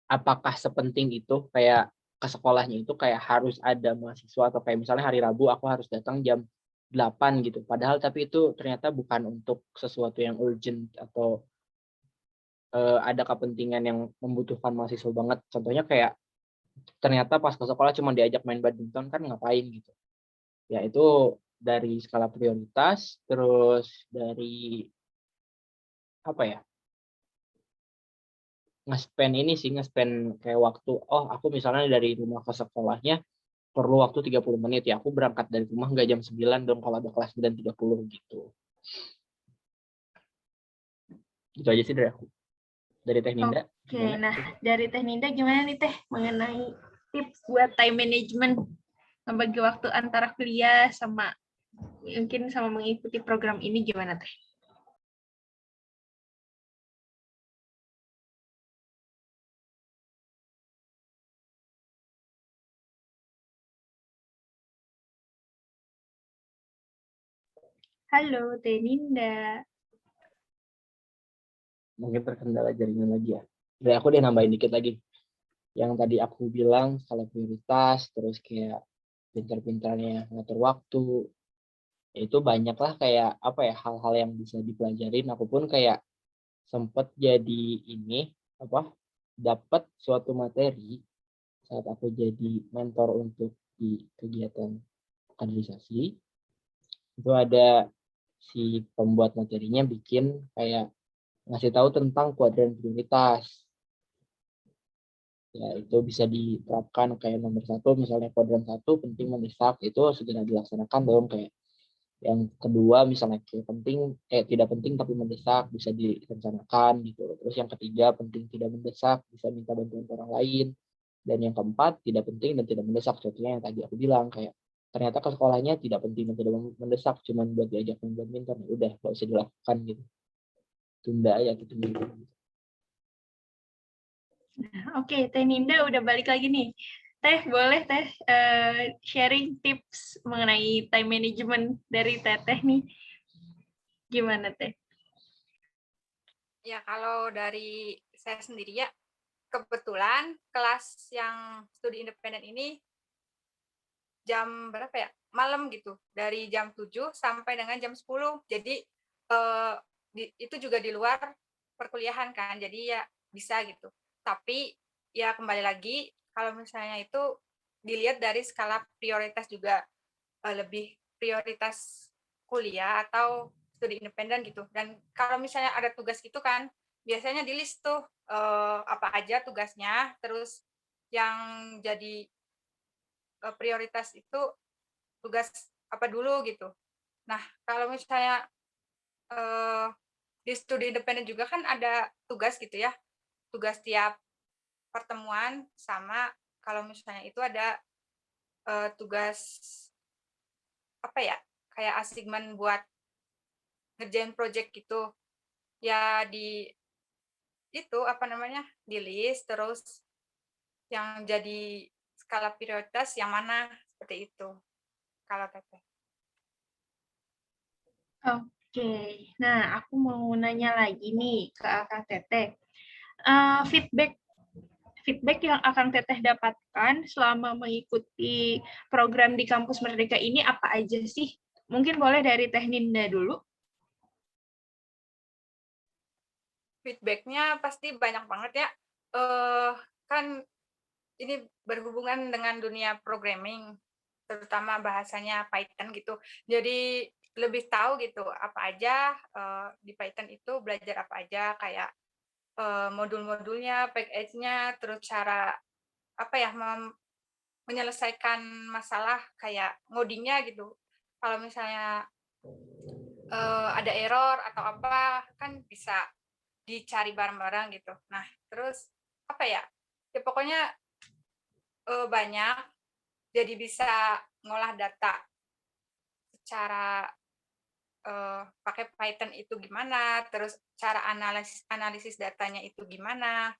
apakah sepenting itu kayak ke sekolahnya itu kayak harus ada mahasiswa, atau kayak misalnya hari Rabu aku harus datang jam 8 gitu. Padahal tapi itu ternyata bukan untuk sesuatu yang urgent atau ada kepentingan yang membutuhkan mahasiswa banget. Contohnya kayak ternyata pas ke sekolah cuma diajak main badminton, kan ngapain gitu. Ya itu dari skala prioritas, terus dari apa ya, nge-spend kayak waktu, oh aku misalnya dari rumah ke sekolahnya perlu waktu 30 menit, ya aku berangkat dari rumah nggak jam 9 dong kalau ada kelas 9.30 gitu. Itu aja sih dari aku. Dari Teh Ninda. Oke, nah dari Teh Ninda gimana nih Teh mengenai tips buat time management, membagi waktu antara kuliah sama mungkin sama mengikuti program ini gimana Teh? Halo, Teh Ninda. Mungkin terkendala jaringan lagi ya. Dari aku deh nambahin dikit lagi. yang tadi aku bilang skala prioritas, terus kayak pintar-pintarnya ngatur waktu, itu banyak lah kayak apa ya hal-hal yang bisa dipelajarin. Aku pun kayak sempet jadi ini apa dapat suatu materi saat aku jadi mentor untuk di kegiatan kaderisasi. Itu ada si pembuat materinya bikin kayak ngasih tahu tentang kuadran prioritas. Ya, itu bisa diterapkan kayak nomor 1, misalnya kuadran 1 penting mendesak, itu segera dilaksanakan dong. Kayak yang kedua misalnya kayak penting tidak penting tapi mendesak, bisa direncanakan gitu. Terus yang ketiga penting tidak mendesak, bisa minta bantuan orang lain. Dan yang keempat tidak penting dan tidak mendesak, contohnya yang tadi aku bilang kayak ternyata ke sekolahnya tidak penting dan tidak mendesak, cuman buat diajak main badminton, ya udah gak usah dilakukan gitu, tunda ya gitu. Oke, Teh Ninda udah balik lagi nih. Teh, boleh Teh sharing tips mengenai time management dari Teteh nih. Gimana Teh? Ya, kalau dari saya sendiri ya, kebetulan kelas yang studi independen ini jam berapa ya? Malam gitu. Dari jam 7 sampai dengan jam 10. Jadi itu juga di luar perkuliahan kan. Jadi ya bisa gitu. Tapi ya kembali lagi kalau misalnya itu dilihat dari skala prioritas juga, lebih prioritas kuliah atau studi independen gitu. Dan kalau misalnya ada tugas gitu kan, biasanya di list tuh apa aja tugasnya, terus yang jadi prioritas itu tugas apa dulu gitu. Nah, kalau misalnya di studi independen juga kan ada tugas gitu ya, tugas tiap pertemuan, sama kalau misalnya itu ada tugas apa ya, kayak assignment buat ngerjain project gitu. Ya di itu apa namanya, di list, terus yang jadi skala prioritas yang mana, seperti itu kalau Teteh. Oke, nah aku mau nanya lagi nih ke Akang Teteh. Feedback yang Akang Teteh dapatkan selama mengikuti program di Kampus Merdeka ini apa aja sih? Mungkin boleh dari Teh Ninda dulu. Feedback-nya pasti banyak banget ya. Kan ini berhubungan dengan dunia programming, terutama bahasanya Python gitu. Jadi lebih tahu gitu apa aja di Python itu, belajar apa aja, kayak modul-modulnya, package-nya, terus cara apa ya menyelesaikan masalah kayak ngodingnya gitu. Kalau misalnya ada error atau apa kan bisa dicari bareng-bareng gitu. Nah, terus apa ya? Ya pokoknya banyak, jadi bisa ngolah data secara pakai Python itu gimana, terus cara analisis datanya itu gimana,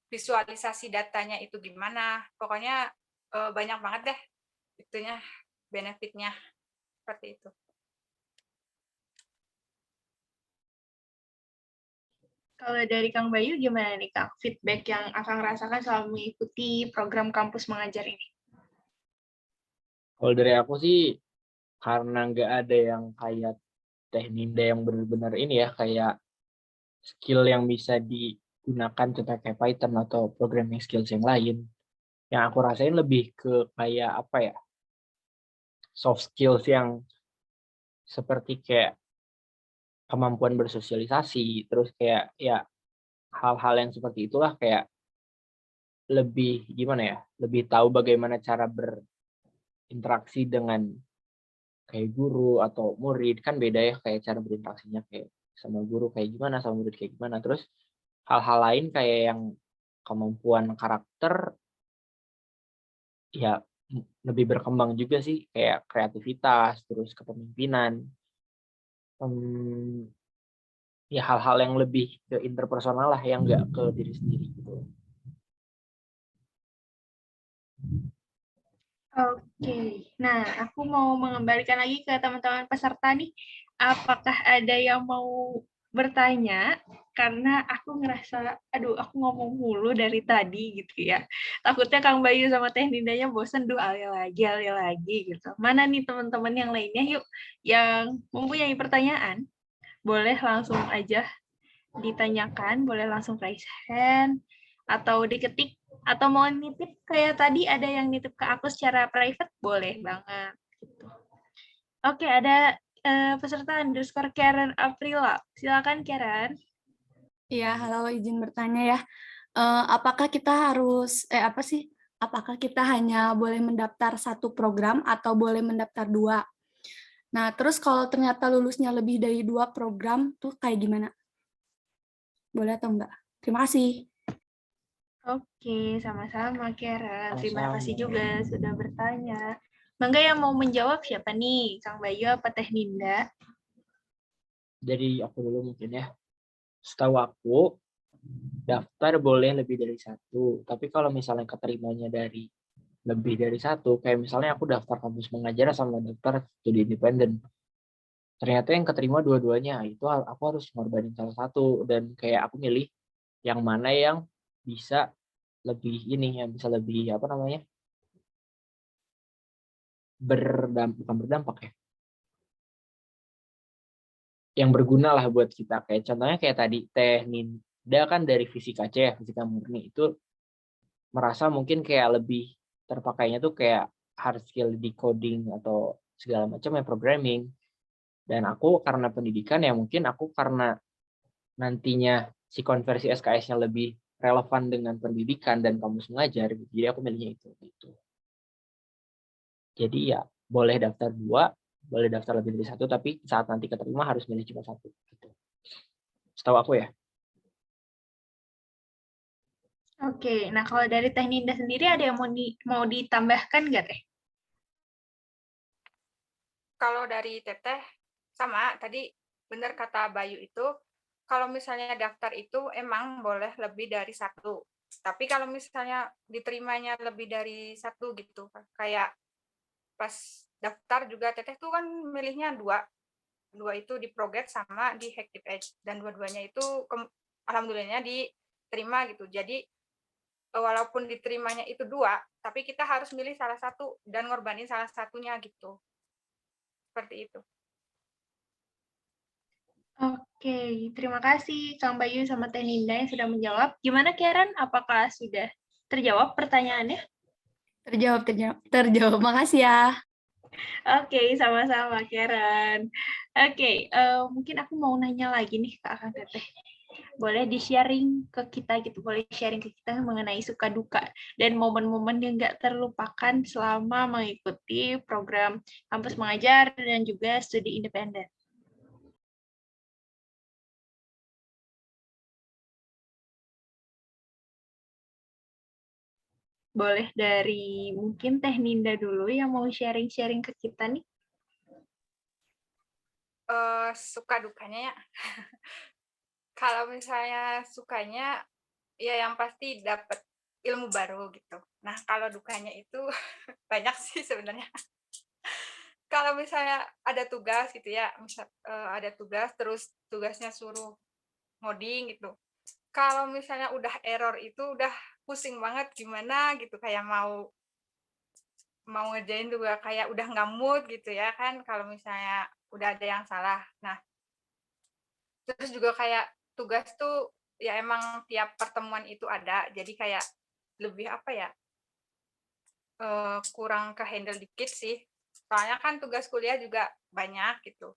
visualisasi datanya itu gimana, pokoknya banyak banget deh itunya, benefitnya seperti itu. Kalau dari Kang Bayu gimana nih Kang? Feedback yang Akang rasakan selama mengikuti program kampus mengajar ini? Kalau dari aku sih karena nggak ada yang kayak Teh Ninda yang benar-benar ini ya kayak skill yang bisa digunakan contohnya kayak Python atau programming skills yang lain. Yang aku rasain lebih ke kayak apa ya, soft skills yang seperti kayak kemampuan bersosialisasi, terus kayak ya hal-hal yang seperti itulah, kayak lebih gimana ya, lebih tahu bagaimana cara berinteraksi dengan kayak guru atau murid, kan beda ya kayak cara berinteraksinya kayak sama guru kayak gimana, sama murid kayak gimana. Terus hal-hal lain kayak yang kemampuan karakter ya lebih berkembang juga sih, kayak kreativitas, terus kepemimpinan, ya hal-hal yang lebih ke interpersonal lah, yang nggak ke diri sendiri gitu. Oke, nah aku mau mengembalikan lagi ke teman-teman peserta nih. Apakah ada yang mau bertanya karena aku ngerasa, aduh aku ngomong mulu dari tadi gitu ya. Takutnya Kang Bayu sama Teh Nindanya bosen, duh alih lagi gitu. Mana nih teman-teman yang lainnya, yuk yang mempunyai pertanyaan, boleh langsung aja ditanyakan, boleh langsung raise hand, atau diketik, atau mau nitip kayak tadi ada yang nitip ke aku secara private, boleh banget. Gitu. Oke, ada peserta underscore Karen Aprila. Silakan Karen. Iya, halo, izin bertanya ya. Apakah kita harus, apakah kita hanya boleh mendaftar satu program atau boleh mendaftar dua? Nah, terus kalau ternyata lulusnya lebih dari 2 program, tuh kayak gimana? Boleh atau enggak? Terima kasih. Oke, sama-sama Karen. Terima kasih Sama-sama. juga sudah bertanya. Mangga yang mau menjawab siapa nih? Kang Bayu apa Teh Ninda? Jadi aku dulu mungkin ya. Setahu aku, daftar boleh lebih dari satu. Tapi kalau misalnya keterimanya dari lebih dari satu, kayak misalnya aku daftar kampus mengajar sama daftar studi independen. Ternyata yang keterima dua-duanya, itu aku harus ngorbanin salah satu. Dan kayak aku milih yang mana yang bisa lebih ini, yang bisa lebih, apa namanya, bukan berdampak ya, yang berguna lah buat kita. Kayak contohnya kayak tadi Teh Ninda kan dari fisika C ya, fisika murni, itu merasa mungkin kayak lebih terpakainya tuh kayak hard skill di coding atau segala macam ya, programming. Dan aku karena pendidikan ya, mungkin aku karena nantinya si konversi SKS-nya lebih relevan dengan pendidikan dan kampus mengajar, gitu. Jadi aku milihnya itu gitu. Jadi ya boleh daftar 2, boleh daftar lebih dari 1, tapi saat nanti keterima harus milih cuma 1 gitu. Setahu aku ya. Oke, nah kalau dari Teh Ninda sendiri ada yang mau ditambahkan nggak Teh? Kalau dari Teteh, sama tadi benar kata Bayu itu, kalau misalnya daftar itu emang boleh lebih dari satu. Tapi kalau misalnya diterimanya lebih dari satu gitu, kayak pas daftar juga Teteh tuh kan milihnya 2. 2 itu di Progress sama di Hactive Edge. Dan dua-duanya itu alhamdulillahnya diterima gitu. Jadi walaupun diterimanya itu 2, tapi kita harus milih salah satu dan ngorbanin salah satunya gitu. Seperti itu. Oke, terima kasih Kang Bayu sama Teh Ninda yang sudah menjawab. Gimana Karen? Apakah sudah terjawab pertanyaannya? Terjawab. Makasih ya. Oke, sama-sama Karen. Oke, mungkin aku mau nanya lagi nih ke Akang Teteh. Boleh di-sharing ke kita gitu, boleh sharing ke kita mengenai suka duka dan momen-momen yang nggak terlupakan selama mengikuti program kampus mengajar dan juga studi independen. Boleh dari mungkin Teh Ninda dulu yang mau sharing-sharing ke kita nih. Suka dukanya ya. Kalau misalnya sukanya, ya yang pasti dapat ilmu baru gitu. Nah, kalau dukanya itu banyak sih sebenarnya. Kalau misalnya ada tugas gitu ya, ada tugas terus tugasnya suruh ngoding gitu. Kalau misalnya udah error itu udah pusing banget gimana gitu, kayak mau ngerjain juga kayak udah nggak mood gitu ya kan kalau misalnya udah ada yang salah. Nah, terus juga kayak tugas tuh ya emang tiap pertemuan itu ada, jadi kayak lebih apa ya, kurang ke handle dikit sih. Soalnya kan tugas kuliah juga banyak gitu,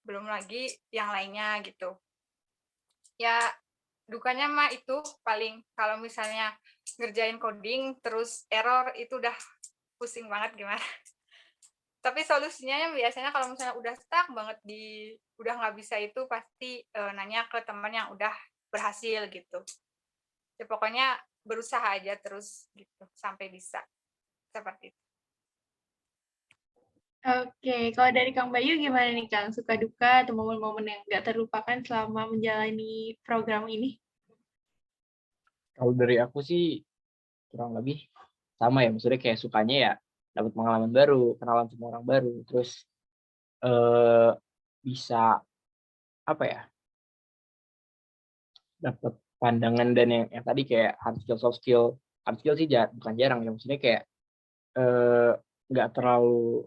belum lagi yang lainnya gitu. Ya dukanya mah itu paling kalau misalnya ngerjain coding terus error itu udah pusing banget gimana. Tapi solusinya biasanya kalau misalnya udah stuck banget udah nggak bisa itu pasti nanya ke teman yang udah berhasil gitu. Ya, pokoknya berusaha aja terus gitu sampai bisa seperti itu. Oke, kalau dari Kang Bayu gimana nih Kang? Suka duka atau momen-momen yang nggak terlupakan selama menjalani program ini? Kalau dari aku sih kurang lebih sama ya, maksudnya kayak sukanya ya dapat pengalaman baru, kenalan sama orang baru, terus bisa apa ya, dapat pandangan dan yang tadi kayak hard skill, soft skill. Hard skill sih bukan jarang ya, maksudnya kayak nggak terlalu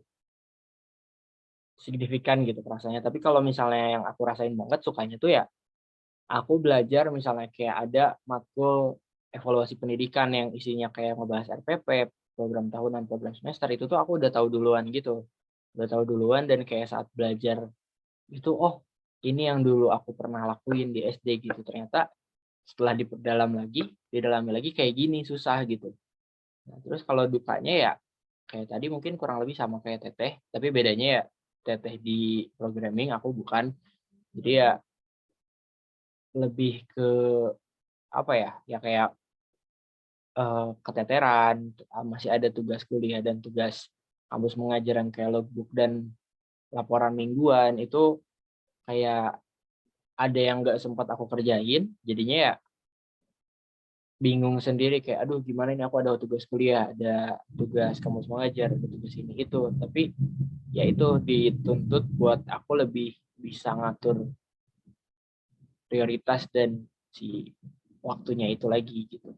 signifikan gitu rasanya. Tapi kalau misalnya yang aku rasain banget sukanya tuh ya, aku belajar misalnya kayak ada matkul evaluasi pendidikan yang isinya kayak ngebahas RPP, program tahunan, program semester, itu tuh aku udah tahu duluan gitu. Udah tahu duluan dan kayak saat belajar itu, oh ini yang dulu aku pernah lakuin di SD gitu. Ternyata setelah didalami lagi kayak gini, susah gitu. Nah, terus kalau dukanya ya kayak tadi mungkin kurang lebih sama kayak Teteh, tapi bedanya ya Teteh di programming, aku bukan. Jadi ya lebih ke apa ya? Ya kayak keteteran, masih ada tugas kuliah dan tugas kampus mengajaran kayak logbook dan laporan mingguan itu kayak ada yang nggak sempat aku kerjain, jadinya ya bingung sendiri kayak aduh gimana ini, aku ada tugas kuliah, ada tugas kampus mengajar, ada tugas ini itu, tapi ya itu dituntut buat aku lebih bisa ngatur prioritas dan si waktunya itu lagi gitu.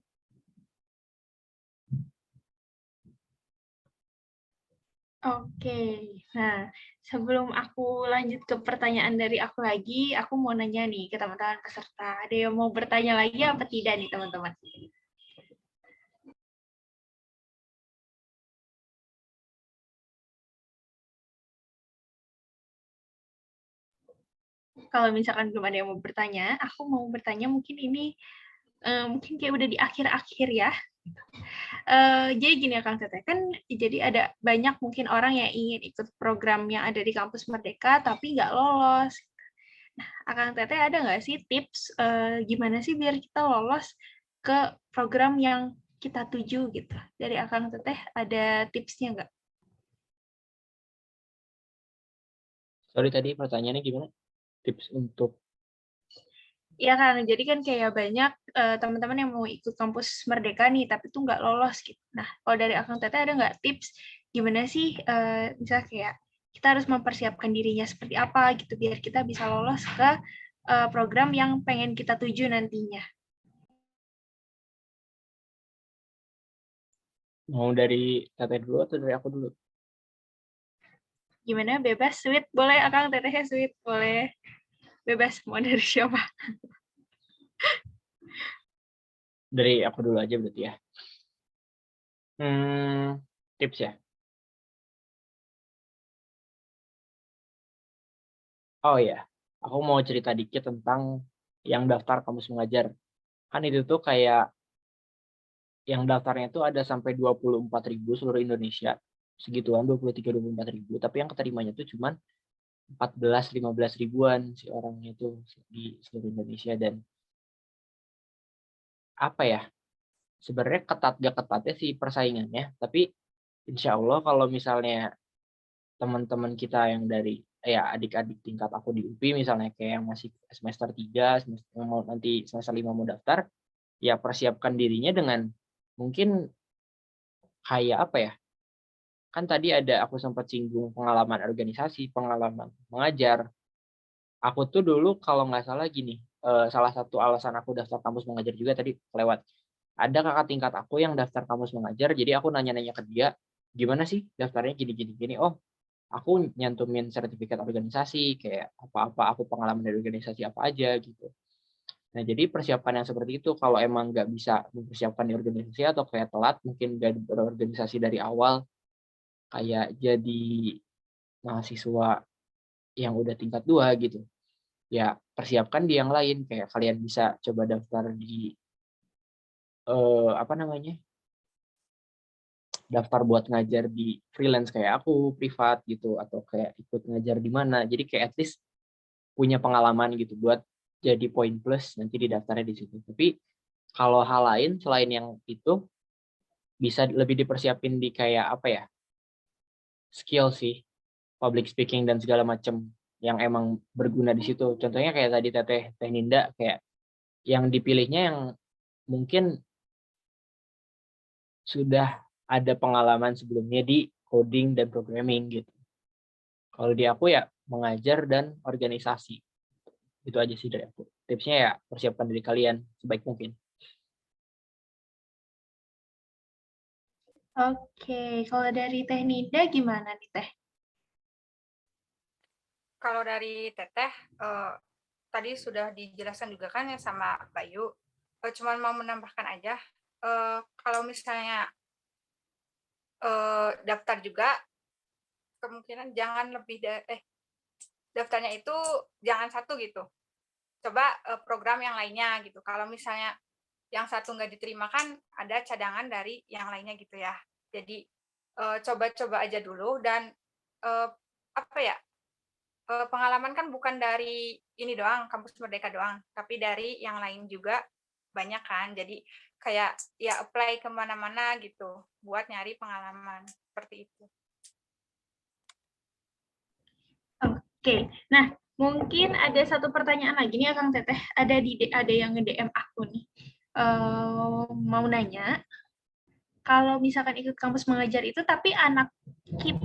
Oke, nah sebelum aku lanjut ke pertanyaan dari aku lagi, aku mau nanya nih ke teman-teman peserta. Ada yang mau bertanya lagi apa tidak nih teman-teman? Kalau misalkan belum ada yang mau bertanya, aku mau bertanya mungkin ini mungkin kayak udah di akhir-akhir ya. Jadi gini ya Kang Teteh, kan jadi ada banyak mungkin orang yang ingin ikut program yang ada di Kampus Merdeka tapi nggak lolos. Nah, Kang Teteh ada nggak sih tips gimana sih biar kita lolos ke program yang kita tuju gitu? Dari Kang Teteh ada tipsnya nggak? Sorry tadi pertanyaannya gimana? Tips untuk Iya kan, jadi kan kayak banyak teman-teman yang mau ikut kampus Merdeka nih, tapi tuh nggak lolos gitu. Nah, kalau dari Akang Teteh ada nggak tips gimana sih, misalnya kayak kita harus mempersiapkan dirinya seperti apa gitu, biar kita bisa lolos ke program yang pengen kita tuju nantinya. mau dari Teteh dulu atau dari aku dulu? Gimana? Bebas, sweet, boleh Akang Tetehnya sweet, boleh. Bebas, mau dari siapa? Dari aku dulu aja berarti ya. Tips ya. Oh ya, aku mau cerita dikit tentang yang daftar kampus mengajar. Kan itu tuh kayak yang daftarnya tuh ada sampai 24.000 seluruh Indonesia. Segituan 23-24.000, tapi yang keterimanya tuh cuman 14-15 ribuan si orangnya itu di seluruh Indonesia. Dan apa ya? Sebenarnya ketat gak ketatnya sih persaingannya, tapi insya Allah kalau misalnya teman-teman kita yang dari ya adik-adik tingkat aku di UPI misalnya kayak yang masih semester 3, mau nanti semester 5 mau daftar, ya persiapkan dirinya dengan mungkin kayak apa ya? Kan tadi aku sempat singgung pengalaman organisasi, pengalaman mengajar. Aku tuh dulu kalau nggak salah gini, salah satu alasan aku daftar kampus mengajar juga tadi kelewat. Ada kakak tingkat aku yang daftar kampus mengajar, jadi aku nanya-nanya ke dia, gimana sih daftarnya gini. Oh, aku nyantumin sertifikat organisasi, kayak apa-apa aku pengalaman dari organisasi apa aja gitu. Nah, jadi persiapan yang seperti itu kalau emang nggak bisa mempersiapkan di organisasi atau kayak telat, mungkin nggak berorganisasi dari awal, kayak jadi mahasiswa yang udah tingkat 2 gitu. Ya, persiapkan di yang lain, kayak kalian bisa coba daftar di apa namanya? Daftar buat ngajar di freelance kayak aku, privat gitu, atau kayak ikut ngajar di mana. Jadi kayak at least punya pengalaman gitu buat jadi poin plus nanti didaftarnya di situ. Tapi kalau hal lain selain yang itu bisa lebih dipersiapin di kayak apa ya? Skill sih, public speaking dan segala macam yang emang berguna di situ. Contohnya kayak tadi Teh Ninda, kayak yang dipilihnya yang mungkin sudah ada pengalaman sebelumnya di coding dan programming gitu. Kalau di aku ya mengajar dan organisasi. Itu aja sih dari aku. Tipsnya ya persiapkan diri kalian sebaik mungkin. Oke, kalau dari Teh Nida gimana nih Teh? Kalau dari Teteh, tadi sudah dijelaskan juga kan ya sama Bayu. Cuman mau menambahkan aja, kalau misalnya daftar juga, kemungkinan jangan lebih dari daftarnya itu jangan satu gitu. Coba program yang lainnya gitu. Kalau misalnya yang satu nggak diterima kan ada cadangan dari yang lainnya gitu ya. Jadi coba-coba aja dulu dan apa ya, pengalaman kan bukan dari ini doang, Kampus Merdeka doang, tapi dari yang lain juga banyak kan. Jadi kayak ya apply kemana-mana gitu buat nyari pengalaman seperti itu. Oke, nah mungkin ada satu pertanyaan lagi nih Kang Teteh. Ada yang nge-DM aku nih. Mau nanya, kalau misalkan ikut kampus mengajar itu tapi anak KIP,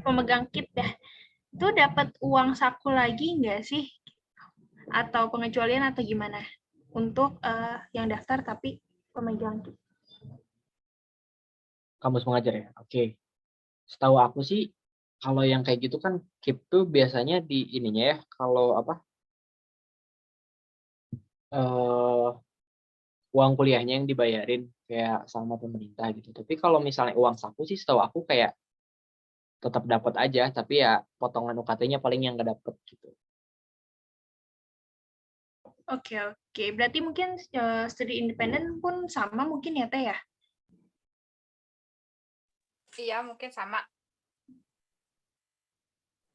pemegang KIP ya, itu dapat uang saku lagi nggak sih? Atau pengecualian atau gimana? Untuk yang daftar tapi pemegang KIP. Kampus mengajar ya? Oke. Setahu aku sih, kalau yang kayak gitu kan KIP tuh biasanya di ininya ya, kalau apa, uang kuliahnya yang dibayarin kayak sama pemerintah gitu. Tapi kalau misalnya uang saku sih setahu aku kayak tetap dapat aja, tapi ya potongan UKT-nya paling yang nggak dapet gitu. Oke. Berarti mungkin studi independen pun sama mungkin ya Teh ya? Iya, mungkin sama.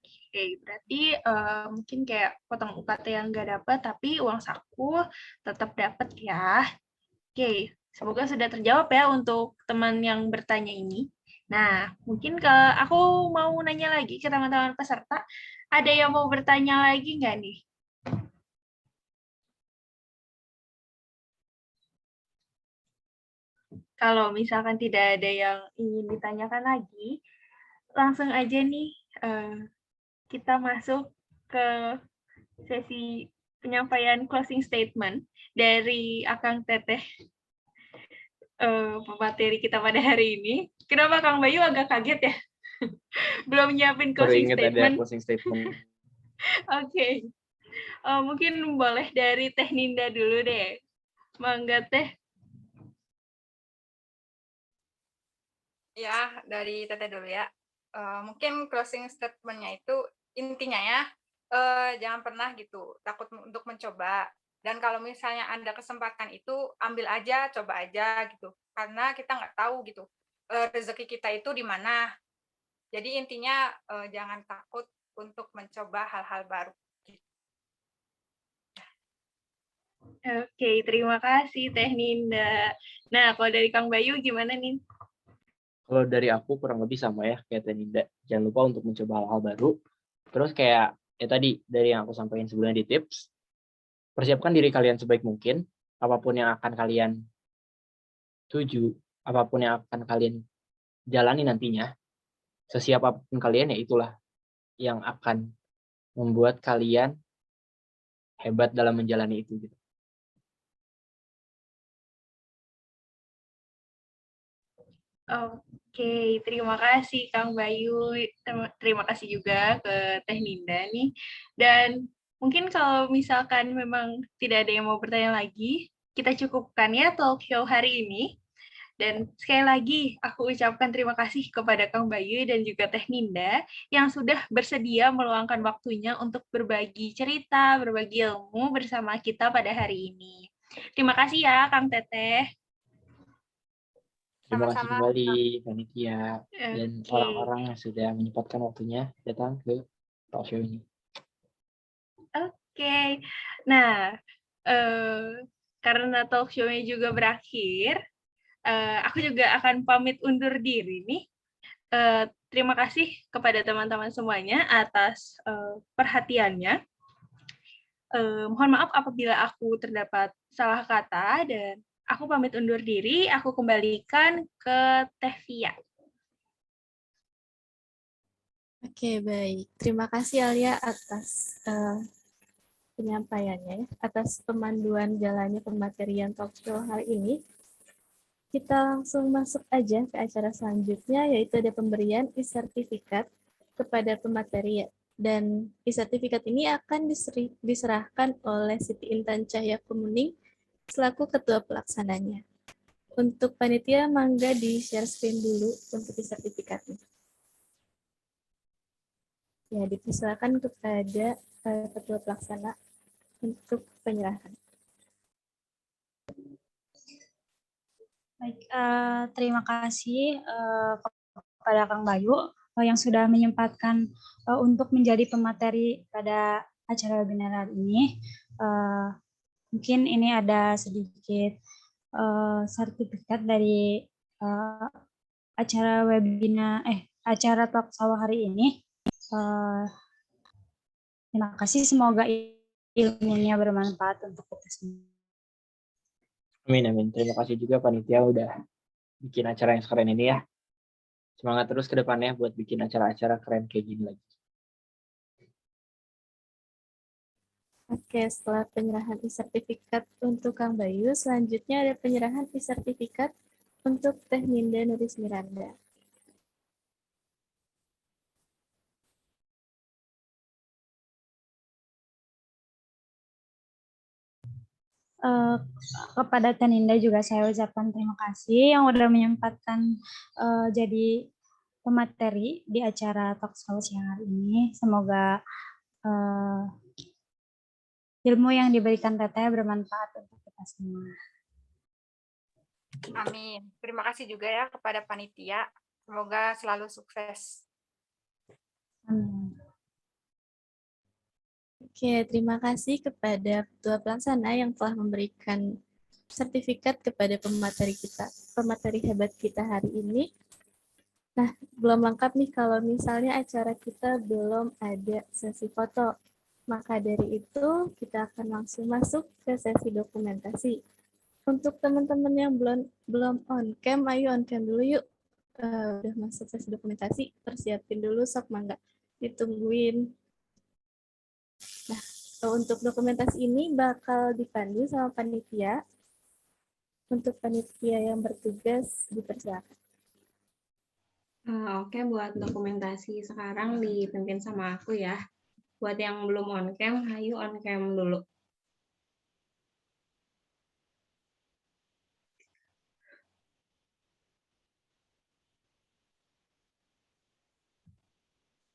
Oke, berarti mungkin kayak potong UKT yang nggak dapat, tapi uang saku tetap dapat ya. Oke, semoga sudah terjawab ya untuk teman yang bertanya ini. Nah, mungkin aku mau nanya lagi ke teman-teman peserta, ada yang mau bertanya lagi nggak nih? Kalau misalkan tidak ada yang ingin ditanyakan lagi, langsung aja nih kita masuk ke sesi penyampaian closing statement dari Akang Teteh, pemateri kita pada hari ini. Kenapa Kang Bayu agak kaget ya? Belum nyiapin closing statement. Ada closing statement. Oke. Mungkin boleh dari Teh Ninda dulu deh. Mangga Teh. Ya, dari Teteh dulu ya. Mungkin closing statement-nya itu intinya ya, jangan pernah gitu takut untuk mencoba. Dan kalau misalnya ada kesempatan itu ambil aja, coba aja gitu. Karena kita nggak tahu gitu rezeki kita itu di mana. Jadi intinya jangan takut untuk mencoba hal-hal baru. Oke, terima kasih Teh Ninda. Nah, kalau dari Kang Bayu gimana nih? Kalau dari aku kurang lebih sama ya kayak Ninda. Jangan lupa untuk mencoba hal-hal baru. Terus kayak ya tadi dari yang aku sampaikan sebelumnya di tips, persiapkan diri kalian sebaik mungkin. Apapun yang akan kalian tuju, apapun yang akan kalian jalani nantinya, sesiap apapun kalian ya itulah yang akan membuat kalian hebat dalam menjalani itu gitu. Oke, terima kasih Kang Bayu. Terima kasih juga ke Teh Ninda nih. Dan mungkin kalau misalkan memang tidak ada yang mau bertanya lagi, kita cukupkan ya talk show hari ini. Dan sekali lagi aku ucapkan terima kasih kepada Kang Bayu dan juga Teh Ninda yang sudah bersedia meluangkan waktunya untuk berbagi cerita, berbagi ilmu bersama kita pada hari ini. Terima kasih ya Kang Teteh. Terima kasih kembali panitia dan orang-orang yang sudah menyempatkan waktunya datang ke talk show ini. Oke. Nah, karena talk show-nya juga berakhir, aku juga akan pamit undur diri nih. Terima kasih kepada teman-teman semuanya atas perhatiannya. Mohon maaf apabila aku terdapat salah kata dan aku pamit undur diri. Aku kembalikan ke Teh Fia. Oke, baik. Terima kasih Alia atas penyampaiannya ya, atas pemanduan jalannya pematerian talkshow hari ini. Kita langsung masuk aja ke acara selanjutnya, yaitu ada pemberian e-sertifikat kepada pemateri. Dan e-sertifikat ini akan diserahkan oleh Siti Intan Cahya Kumuning selaku ketua pelaksananya. Untuk panitia, mangga di-share screen dulu untuk e-sertifikatnya. Ya, dipersilakan kepada ketua pelaksana untuk penyerahan. Baik, terima kasih kepada Kang Bayu yang sudah menyempatkan untuk menjadi pemateri pada acara webinar hari ini. Mungkin ini ada sedikit sertifikat dari acara webinar, acara talk show hari ini. Terima kasih, semoga ilmunya bermanfaat untuk kita semua. Amin, amin. Terima kasih juga panitia udah bikin acara yang keren ini ya. Semangat terus ke depannya buat bikin acara-acara keren kayak gini lagi. Oke, setelah penyerahan e-sertifikat untuk Kang Bayu, selanjutnya ada penyerahan e-sertifikat untuk Teh Ninda Nuris Miranda. Kepada Teninda juga saya ucapkan terima kasih yang udah menyempatkan jadi pemateri di acara talk show siang hari ini. Semoga ilmu yang diberikan Teteh bermanfaat untuk kita semua. Amin. Terima kasih juga ya kepada panitia. Semoga selalu sukses. Amin. Oke, terima kasih kepada Ketua Pelaksana yang telah memberikan sertifikat kepada pemateri kita, pemateri hebat kita hari ini. Nah, belum lengkap nih kalau misalnya acara kita belum ada sesi foto. Maka dari itu, kita akan langsung masuk ke sesi dokumentasi. Untuk teman-teman yang belum on cam, ayo on cam dulu yuk. Udah masuk sesi dokumentasi, persiapin dulu sok mangga. Ditungguin. Nah, untuk dokumentasi ini bakal dipandu sama panitia. Untuk panitia yang bertugas dipersilakan. Oke, buat dokumentasi sekarang dipimpin sama aku ya. Buat yang belum on cam, ayo on cam dulu.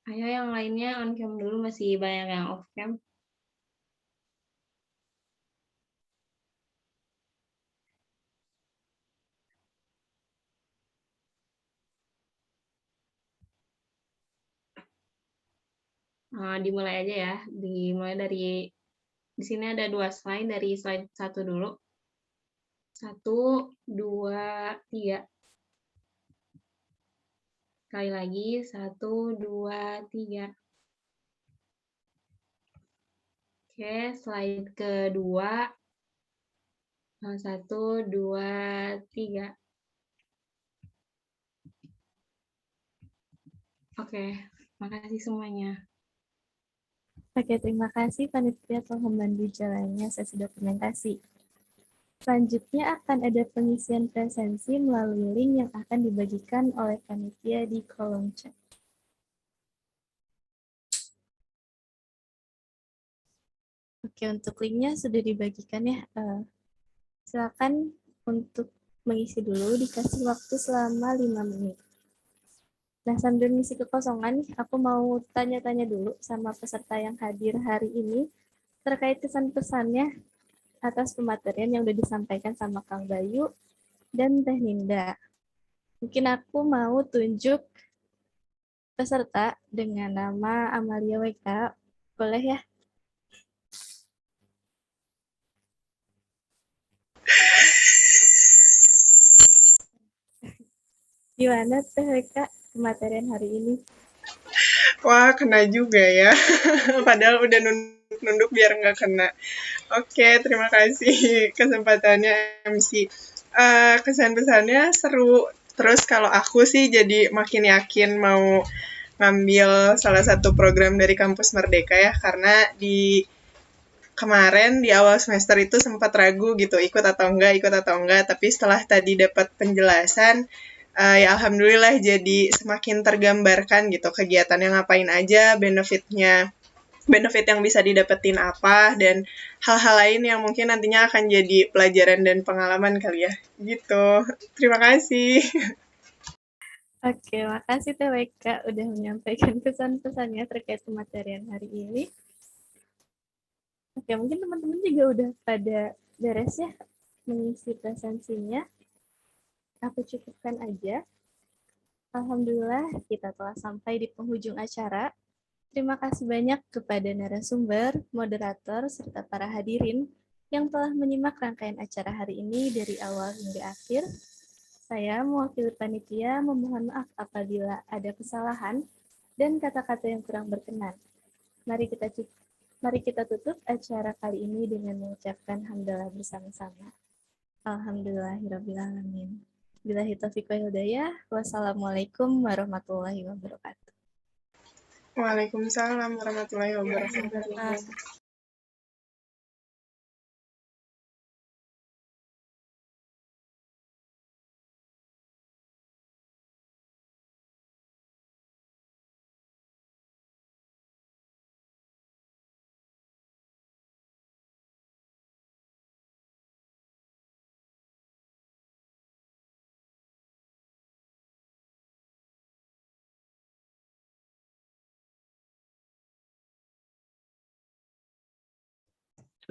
Ayo yang lainnya on cam dulu, masih banyak yang off cam. Dimulai aja ya. Dimulai dari di sini ada 2 slide, dari slide 1 dulu. 1, 2, 3. Sekali lagi 1, 2, 3. Oke, slide kedua. 1, 2, 3. Oke, makasih semuanya. Oke, terima kasih panitia telah membantu jalannya sesi dokumentasi. Selanjutnya akan ada pengisian presensi melalui link yang akan dibagikan oleh panitia di kolom chat. Oke, untuk linknya sudah dibagikan ya. Silakan untuk mengisi dulu, dikasih waktu selama 5 menit. Nah, sambil ngisi kekosongan, aku mau tanya-tanya dulu sama peserta yang hadir hari ini terkait kesan-pesannya atas pematerian yang sudah disampaikan sama Kang Bayu dan Teh Ninda. Mungkin aku mau tunjuk peserta dengan nama Amalia WK. Boleh ya? Gimana Teh WK pematerian hari ini? Wah, kena juga ya. Padahal udah nunduk biar nggak kena. Oke, terima kasih kesempatannya MC. Kesan-pesannya seru. Terus kalau aku sih jadi makin yakin mau ngambil salah satu program dari Kampus Merdeka ya, karena di kemarin di awal semester itu sempat ragu gitu ikut atau enggak, tapi setelah tadi dapat penjelasan, ya alhamdulillah jadi semakin tergambarkan gitu kegiatannya ngapain aja, benefit yang bisa didapetin apa, dan hal-hal lain yang mungkin nantinya akan jadi pelajaran dan pengalaman kali ya. Gitu. Terima kasih. Oke, makasih TWK udah menyampaikan pesan-pesannya terkait pematerian hari ini. Oke, mungkin teman-teman juga udah pada beres ya mengisi presensinya. Aku cukupkan aja. Alhamdulillah kita telah sampai di penghujung acara. Terima kasih banyak kepada narasumber, moderator, serta para hadirin yang telah menyimak rangkaian acara hari ini dari awal hingga akhir. Saya mewakili panitia memohon maaf apabila ada kesalahan dan kata-kata yang kurang berkenan. Mari kita tutup acara kali ini dengan mengucapkan hamdalah bersama-sama. Alhamdulillahirrabbilalamin. Billahi taufiq wal hidayah. Wassalamualaikum warahmatullahi wabarakatuh. Waalaikumsalam warahmatullahi wabarakatuh.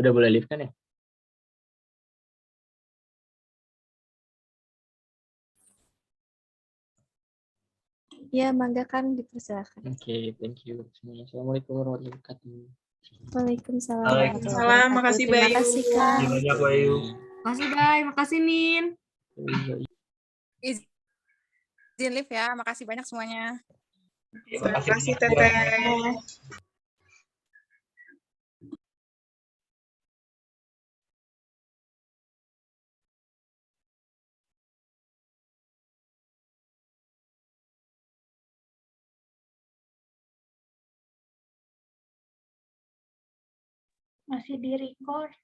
Sudah boleh live kan ya? Ya, mangga Kang, dipersilakan. Oke, thank you. Assalamualaikum warahmatullahi wabarakatuh. Waalaikumsalam Waalaikumsalam. Makasih Terima Bayu. kasih Kang. Banyak Bayu. Makasih Bay, makasih Nin. Izin live ya, makasih banyak semuanya. Terima kasih Teteh. Masih di record.